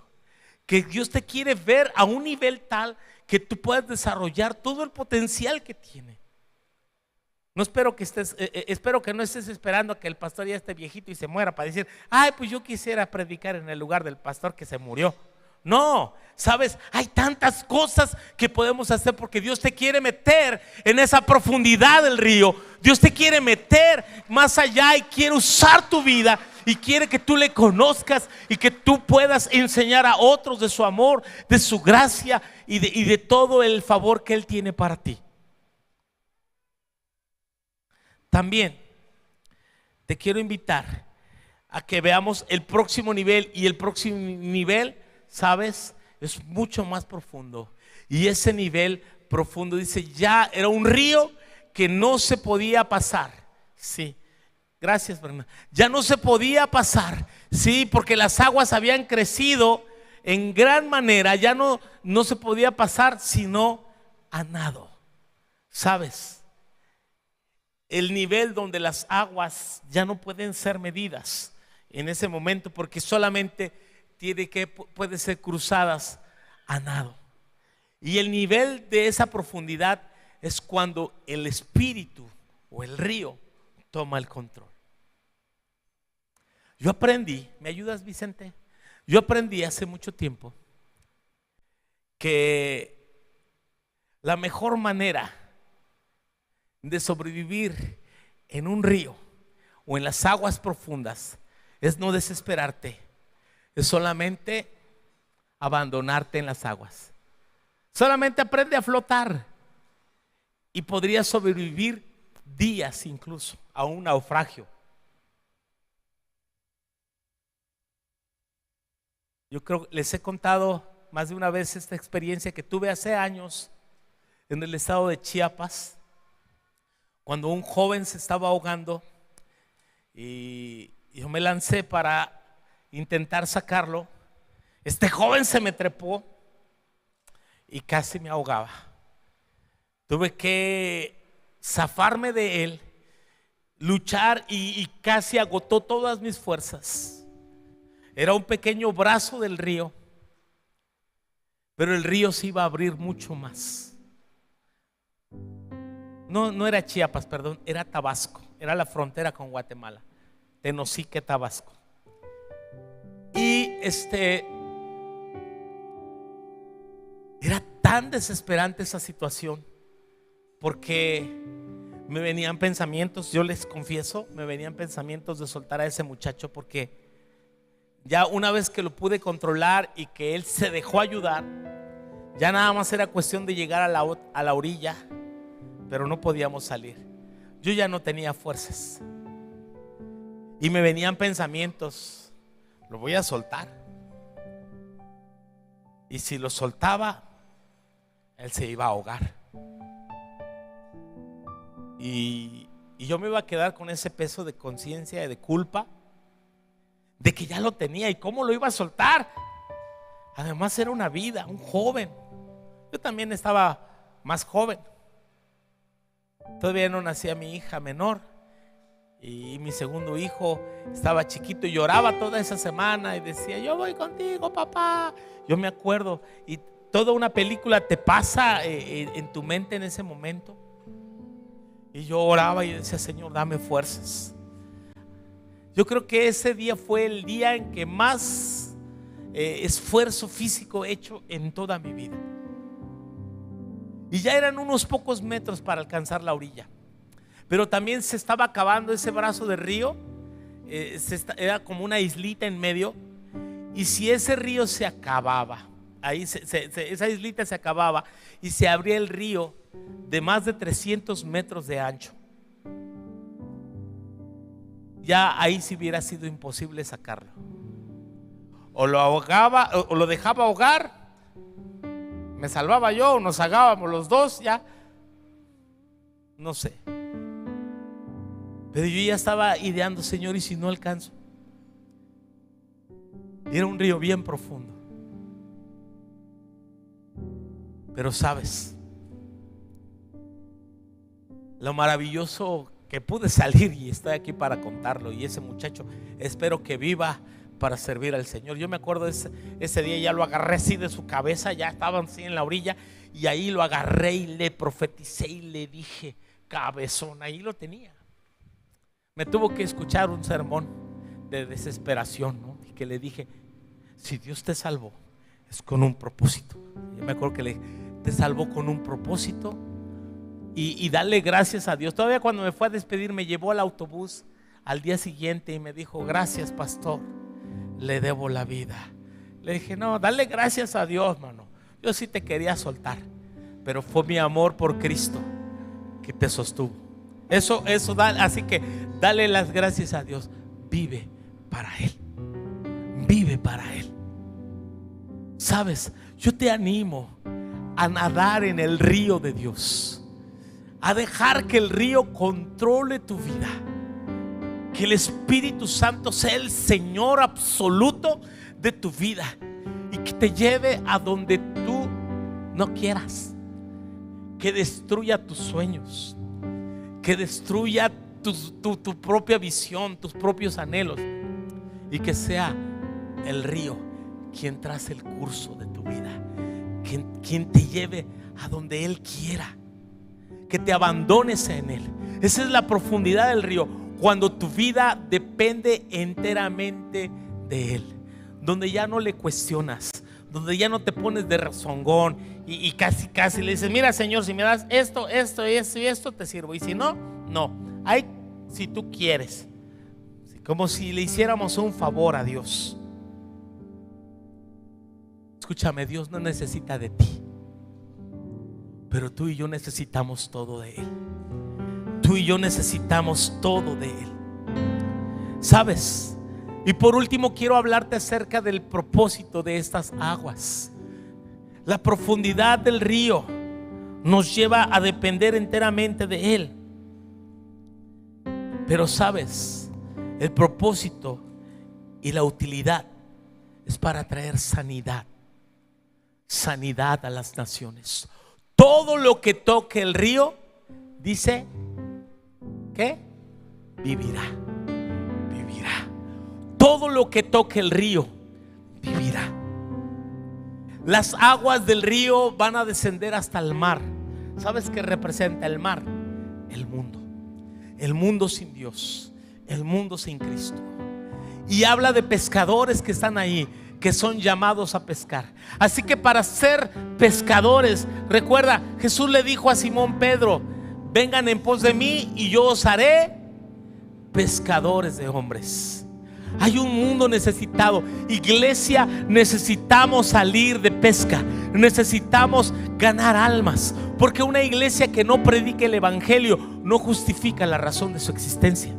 Speaker 1: Que Dios te quiere ver a un nivel tal que tú puedas desarrollar todo el potencial que tiene. No espero que espero que no estés esperando a que el pastor ya esté viejito y se muera para decir: ay, pues yo quisiera predicar en el lugar del pastor que se murió. No, sabes, hay tantas cosas que podemos hacer porque Dios te quiere meter en esa profundidad del río. Dios te quiere meter más allá y quiere usar tu vida y quiere que tú le conozcas y que tú puedas enseñar a otros de su amor, de su gracia y de todo el favor que Él tiene para ti. También te quiero invitar a que veamos el próximo nivel, y el próximo nivel, sabes, es mucho más profundo. Y ese nivel profundo dice: ya era un río que no se podía pasar. Sí, gracias, Bernardo. Ya no se podía pasar, sí, porque las aguas habían crecido en gran manera. Ya no se podía pasar sino a nado. Sabes, el nivel donde las aguas ya no pueden ser medidas en ese momento, porque solamente puede ser cruzadas a nado. Y el nivel de esa profundidad es cuando el Espíritu o el río toma el control. Yo aprendí, ¿me ayudas, Vicente? Yo aprendí hace mucho tiempo que la mejor manera de sobrevivir en un río o en las aguas profundas es no desesperarte, es solamente abandonarte en las aguas. Solamente aprende a flotar y podrías sobrevivir días incluso a un naufragio. Yo creo que les he contado más de una vez esta experiencia que tuve hace años en el estado de Chiapas, cuando un joven se estaba ahogando y yo me lancé para intentar sacarlo. Este joven se me trepó y casi me ahogaba. Tuve que zafarme de él, luchar y casi agotó todas mis fuerzas. Era un pequeño brazo del río, pero el río se iba a abrir mucho más. No era Chiapas, perdón, era Tabasco, era la frontera con Guatemala, Tenosique, Tabasco. Y era tan desesperante esa situación, porque me venían pensamientos, yo les confieso, me venían pensamientos de soltar a ese muchacho, porque Ya una vez que lo pude controlar y que él se dejó ayudar, ya nada más era cuestión de llegar a la orilla, pero no podíamos salir. Yo ya no tenía fuerzas y me venían pensamientos: lo voy a soltar, y si lo soltaba, él se iba a ahogar, y yo me iba a quedar con ese peso de conciencia y de culpa de que ya lo tenía y cómo lo iba a soltar. Además era una vida, un joven. Yo también estaba más joven. Todavía no nacía mi hija menor, y mi segundo hijo estaba chiquito y lloraba toda esa semana y decía: yo voy contigo, papá. Yo me acuerdo, y toda una película te pasa en tu mente en ese momento. Y yo oraba y decía: Señor, dame fuerzas. Yo creo que ese día fue el día en que más esfuerzo físico he hecho en toda mi vida. Y ya eran unos pocos metros para alcanzar la orilla, pero también se estaba acabando ese brazo de río. Era como una islita en medio, y si ese río se acababa, ahí esa islita se acababa y se abría el río de más de 300 metros de ancho. Ya ahí sí hubiera sido imposible sacarlo. O lo ahogaba, o lo dejaba ahogar, me salvaba yo, o nos ahogábamos los dos, ya no sé. Pero yo ya estaba ideando: Señor, ¿y si no alcanzo? Y era un río bien profundo. Pero sabes, lo maravilloso que pude salir, y estoy aquí para contarlo, y ese muchacho espero que viva para servir al Señor. Yo me acuerdo ese día, ya lo agarré así de su cabeza, ya estaban así en la orilla, y ahí lo agarré y le profeticé y le dije: cabezón. Ahí lo tenía. Me tuvo que escuchar un sermón de desesperación, ¿no? Y que le dije: si Dios te salvó, es con un propósito. Yo me acuerdo que te salvó con un propósito, y darle gracias a Dios. Todavía cuando me fue a despedir, me llevó al autobús al día siguiente y me dijo: gracias, pastor, le debo la vida. Le dije: no, dale gracias a Dios, mano. Yo sí te quería soltar, pero fue mi amor por Cristo que te sostuvo. Eso así que dale las gracias a Dios. Vive para Él. Vive para Él. Sabes, yo te animo a nadar en el río de Dios, a dejar que el río controle tu vida, que el Espíritu Santo sea el Señor absoluto de tu vida, y que te lleve a donde tú no quieras, que destruya tus sueños, que destruya tu propia visión, tus propios anhelos, y que sea el río quien trace el curso de tu vida, quien te lleve a donde Él quiera, que te abandones en Él. Esa es la profundidad del río, cuando tu vida depende enteramente de Él, donde ya no le cuestionas, donde ya no te pones de rezongón y casi le dices: mira, Señor, si me das esto y esto, te sirvo, y si no, no. Hay, si tú quieres, como si le hiciéramos un favor a Dios. Escúchame, Dios no necesita de ti, pero tú y yo necesitamos todo de Él. Tú y yo necesitamos todo de Él. ¿Sabes? Y por último, quiero hablarte acerca del propósito de estas aguas. La profundidad del río nos lleva a depender enteramente de Él. Pero sabes, el propósito y la utilidad es para traer sanidad. Sanidad a las naciones. Todo lo que toque el río, dice que vivirá. Vivirá. Todo lo que toque el río, vivirá. Las aguas del río van a descender hasta el mar. ¿Sabes qué representa el mar? El mundo. El mundo sin Dios, el mundo sin Cristo. Y habla de pescadores que están ahí, que son llamados a pescar. Así que para ser pescadores, recuerda, Jesús le dijo a Simón Pedro: vengan en pos de mí y yo os haré pescadores de hombres. Hay un mundo necesitado. Iglesia, necesitamos salir de pesca. Necesitamos ganar almas. Porque una iglesia que no predique el evangelio no justifica la razón de su existencia.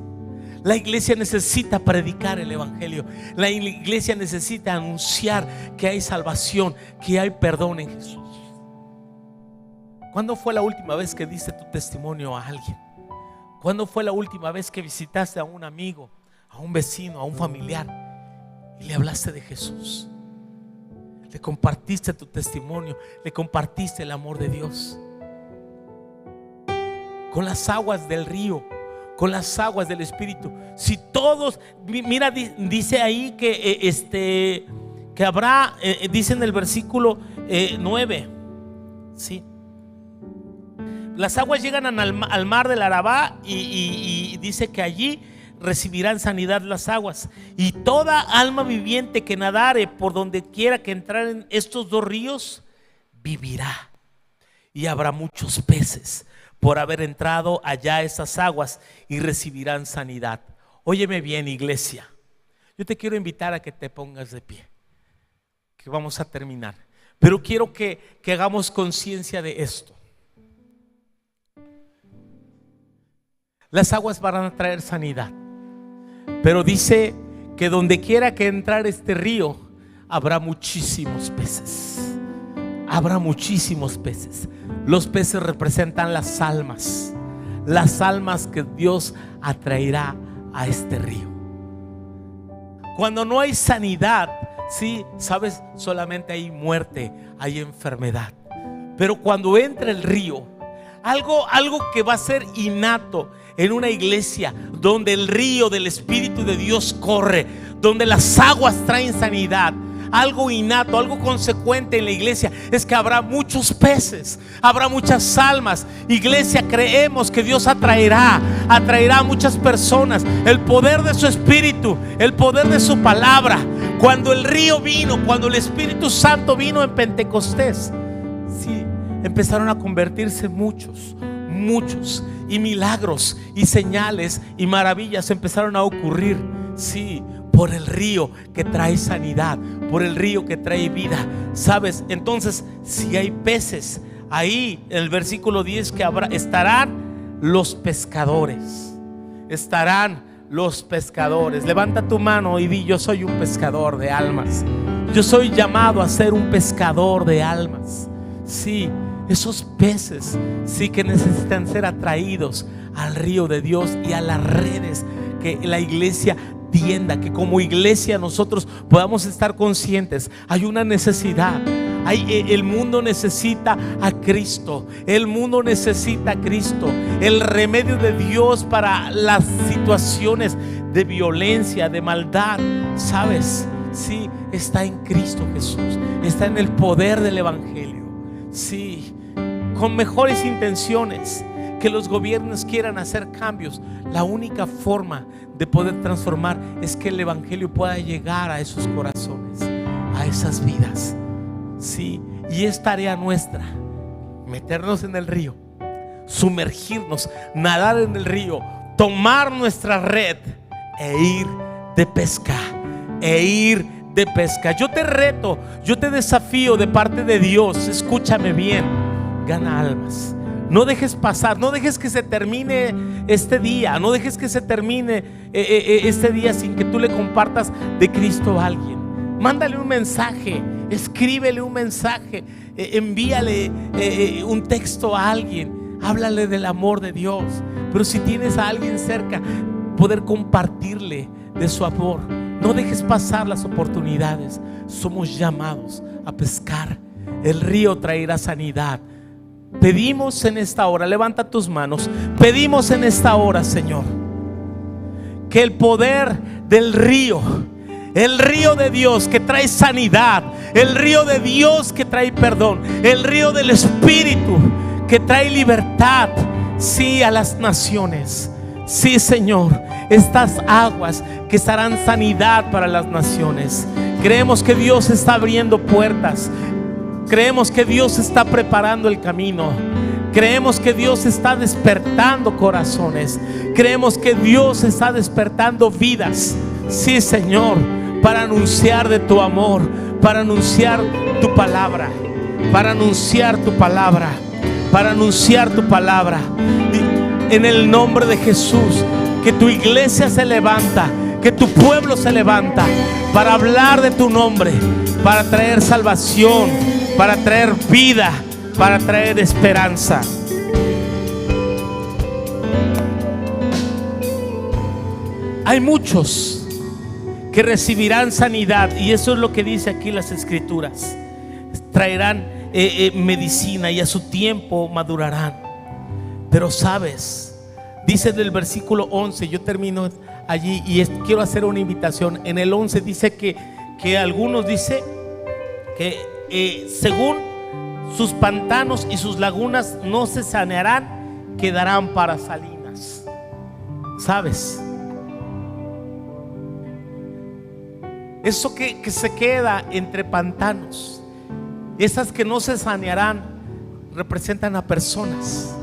Speaker 1: La iglesia necesita predicar el evangelio. La iglesia necesita anunciar que hay salvación, que hay perdón en Jesús. ¿Cuándo fue la última vez que diste tu testimonio a alguien? ¿Cuándo fue la última vez que visitaste a un amigo, a un vecino, a un familiar y le hablaste de Jesús? Le compartiste tu testimonio, le compartiste el amor de Dios. Con las aguas del río, con las aguas del Espíritu. Si todos, mira, dice ahí que habrá, dice en el versículo 9, sí. Las aguas llegan al mar del Arabá y dice que allí recibirán sanidad las aguas. Y toda alma viviente que nadare por donde quiera que entraren estos dos ríos, vivirá. Y habrá muchos peces por haber entrado allá esas aguas y recibirán sanidad. Óyeme bien, iglesia. Yo te quiero invitar a que te pongas de pie, que vamos a terminar. Pero quiero que hagamos conciencia de esto. Las aguas van a traer sanidad, pero dice que donde quiera que entrar este río, habrá muchísimos peces. Habrá muchísimos peces. Los peces representan las almas que Dios atraerá a este río. Cuando no hay sanidad, sí, sabes, solamente hay muerte, hay enfermedad. Pero cuando entra el río, algo que va a ser innato en una iglesia donde el río del Espíritu de Dios corre, donde las aguas traen sanidad, algo innato, algo consecuente en la iglesia es que habrá muchos peces, habrá muchas almas. Iglesia, creemos que Dios atraerá a muchas personas. El poder de su Espíritu, el poder de su palabra. Cuando el río vino, cuando el Espíritu Santo vino en Pentecostés, sí, empezaron a convertirse muchos, y milagros y señales y maravillas empezaron a ocurrir, sí, por el río que trae sanidad, por el río que trae vida. ¿Sabes? Entonces, si hay peces, ahí en el versículo 10 que estarán los pescadores. Estarán los pescadores. Levanta tu mano y di: yo soy un pescador de almas. Yo soy llamado a ser un pescador de almas. Sí, esos peces sí que necesitan ser atraídos al río de Dios y a las redes que la iglesia tienda, que como iglesia nosotros podamos estar conscientes. Hay una necesidad. El mundo necesita a Cristo. El mundo necesita a Cristo. El remedio de Dios para las situaciones de violencia, de maldad, ¿sabes? Sí, está en Cristo Jesús. Está en el poder del evangelio. Sí, con mejores intenciones, que los gobiernos quieran hacer cambios, la única forma de poder transformar es que el evangelio pueda llegar a esos corazones, a esas vidas. Sí, y es tarea nuestra meternos en el río, sumergirnos, nadar en el río, tomar nuestra red e ir de pesca, Yo te reto, yo te desafío de parte de Dios. Escúchame bien, gana almas. No dejes pasar, no dejes que se termine este día, no dejes que se termine este día sin que tú le compartas de Cristo a alguien. Mándale un mensaje, escríbele un mensaje, envíale un texto a alguien, háblale del amor de Dios. Pero si tienes a alguien cerca, poder compartirle de su amor. No dejes pasar las oportunidades. Somos llamados a pescar. El río traerá sanidad. Pedimos en esta hora, levanta tus manos. Pedimos en esta hora, Señor, que el poder del río, el río de Dios que trae sanidad, el río de Dios que trae perdón, el río del Espíritu que trae libertad, sí, a las naciones. Sí, Señor, estas aguas que estarán sanidad para las naciones. Creemos que Dios está abriendo puertas. Creemos que Dios está preparando el camino. Creemos que Dios está despertando corazones. Creemos que Dios está despertando vidas. Sí, Señor, para anunciar de tu amor, para anunciar tu palabra, para anunciar tu palabra, para anunciar tu palabra. En el nombre de Jesús, que tu iglesia se levanta, que tu pueblo se levanta para hablar de tu nombre, para traer salvación, para traer vida, para traer esperanza. Hay muchos que recibirán sanidad, y eso es lo que dice aquí las escrituras. Traerán medicina y a su tiempo madurarán. Pero sabes, dice del versículo 11, yo termino allí y quiero hacer una invitación. En el 11 dice que algunos dice que según sus pantanos y sus lagunas no se sanearán, quedarán para salinas. ¿Sabes? Eso que se queda entre pantanos, esas que no se sanearán, representan a personas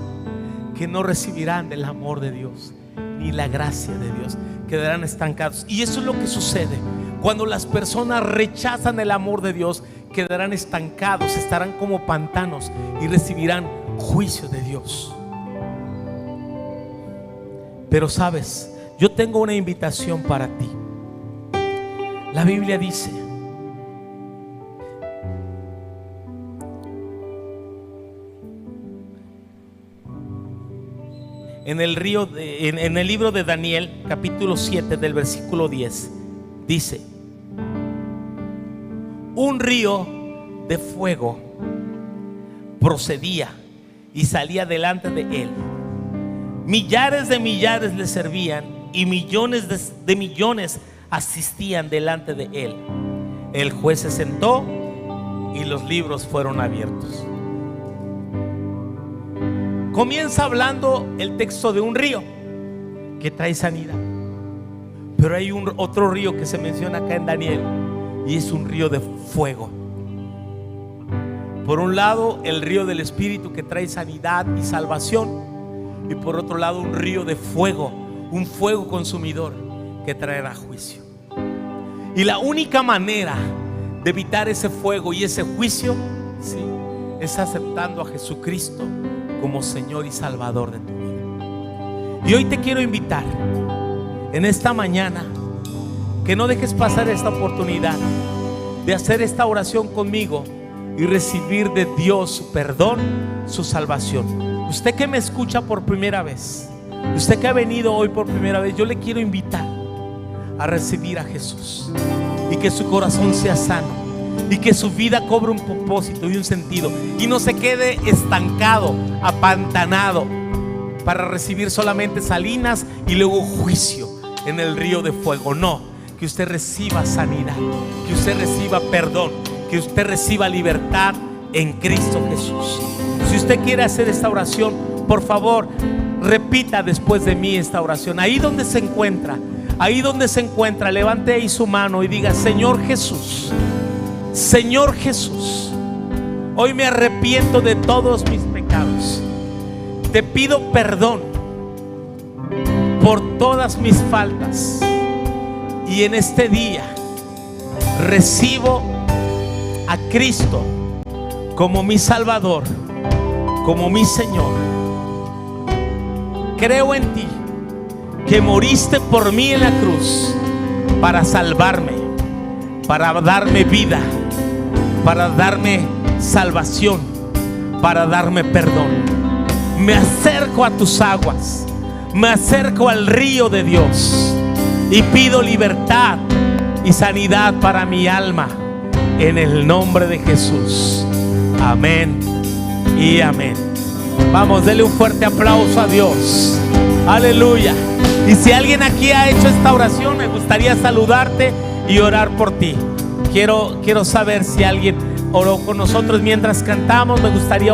Speaker 1: que no recibirán del amor de Dios ni la gracia de Dios, quedarán estancados. Y eso es lo que sucede cuando las personas rechazan el amor de Dios, quedarán estancados, estarán como pantanos y recibirán juicio de Dios. Pero sabes, yo tengo una invitación para ti. La Biblia dice en el libro de Daniel, capítulo 7, del versículo 10, dice: un río de fuego procedía y salía delante de él. Millares de millares le servían y millones de millones asistían delante de él. El juez se sentó y los libros fueron abiertos. Comienza hablando el texto de un río que trae sanidad, pero hay otro río que se menciona acá en Daniel, y es un río de fuego. Por un lado, el río del Espíritu, que trae sanidad y salvación, y por otro lado, un río de fuego, un fuego consumidor que traerá juicio. Y la única manera de evitar ese fuego y ese juicio, sí, es aceptando a Jesucristo como Señor y Salvador de tu vida. Y hoy te quiero invitar en esta mañana que no dejes pasar esta oportunidad de hacer esta oración conmigo y recibir de Dios su perdón, su salvación. Usted que me escucha por primera vez, usted que ha venido hoy por primera vez, yo le quiero invitar a recibir a Jesús y que su corazón sea sano y que su vida cobre un propósito y un sentido y no se quede estancado, apantanado para recibir solamente salinas y luego juicio en el río de fuego. No, que usted reciba sanidad, que usted reciba perdón, que usted reciba libertad en Cristo Jesús. Si usted quiere hacer esta oración, por favor, repita después de mí esta oración. Ahí donde se encuentra, levante ahí su mano y diga: Señor Jesús, Señor Jesús, hoy me arrepiento de todos mis pecados. Te pido perdón por todas mis faltas. Y en este día recibo a Cristo como mi Salvador, como mi Señor. Creo en ti, que moriste por mí en la cruz para salvarme, para darme vida, para darme salvación, para darme perdón. Me acerco a tus aguas, me acerco al río de Dios y pido libertad y sanidad para mi alma en el nombre de Jesús. Amén y amén. Vamos, dele un fuerte aplauso a Dios. Aleluya. Y si alguien aquí ha hecho esta oración, me gustaría saludarte y orar por ti. Quiero saber si alguien oró con nosotros mientras cantamos. Me gustaría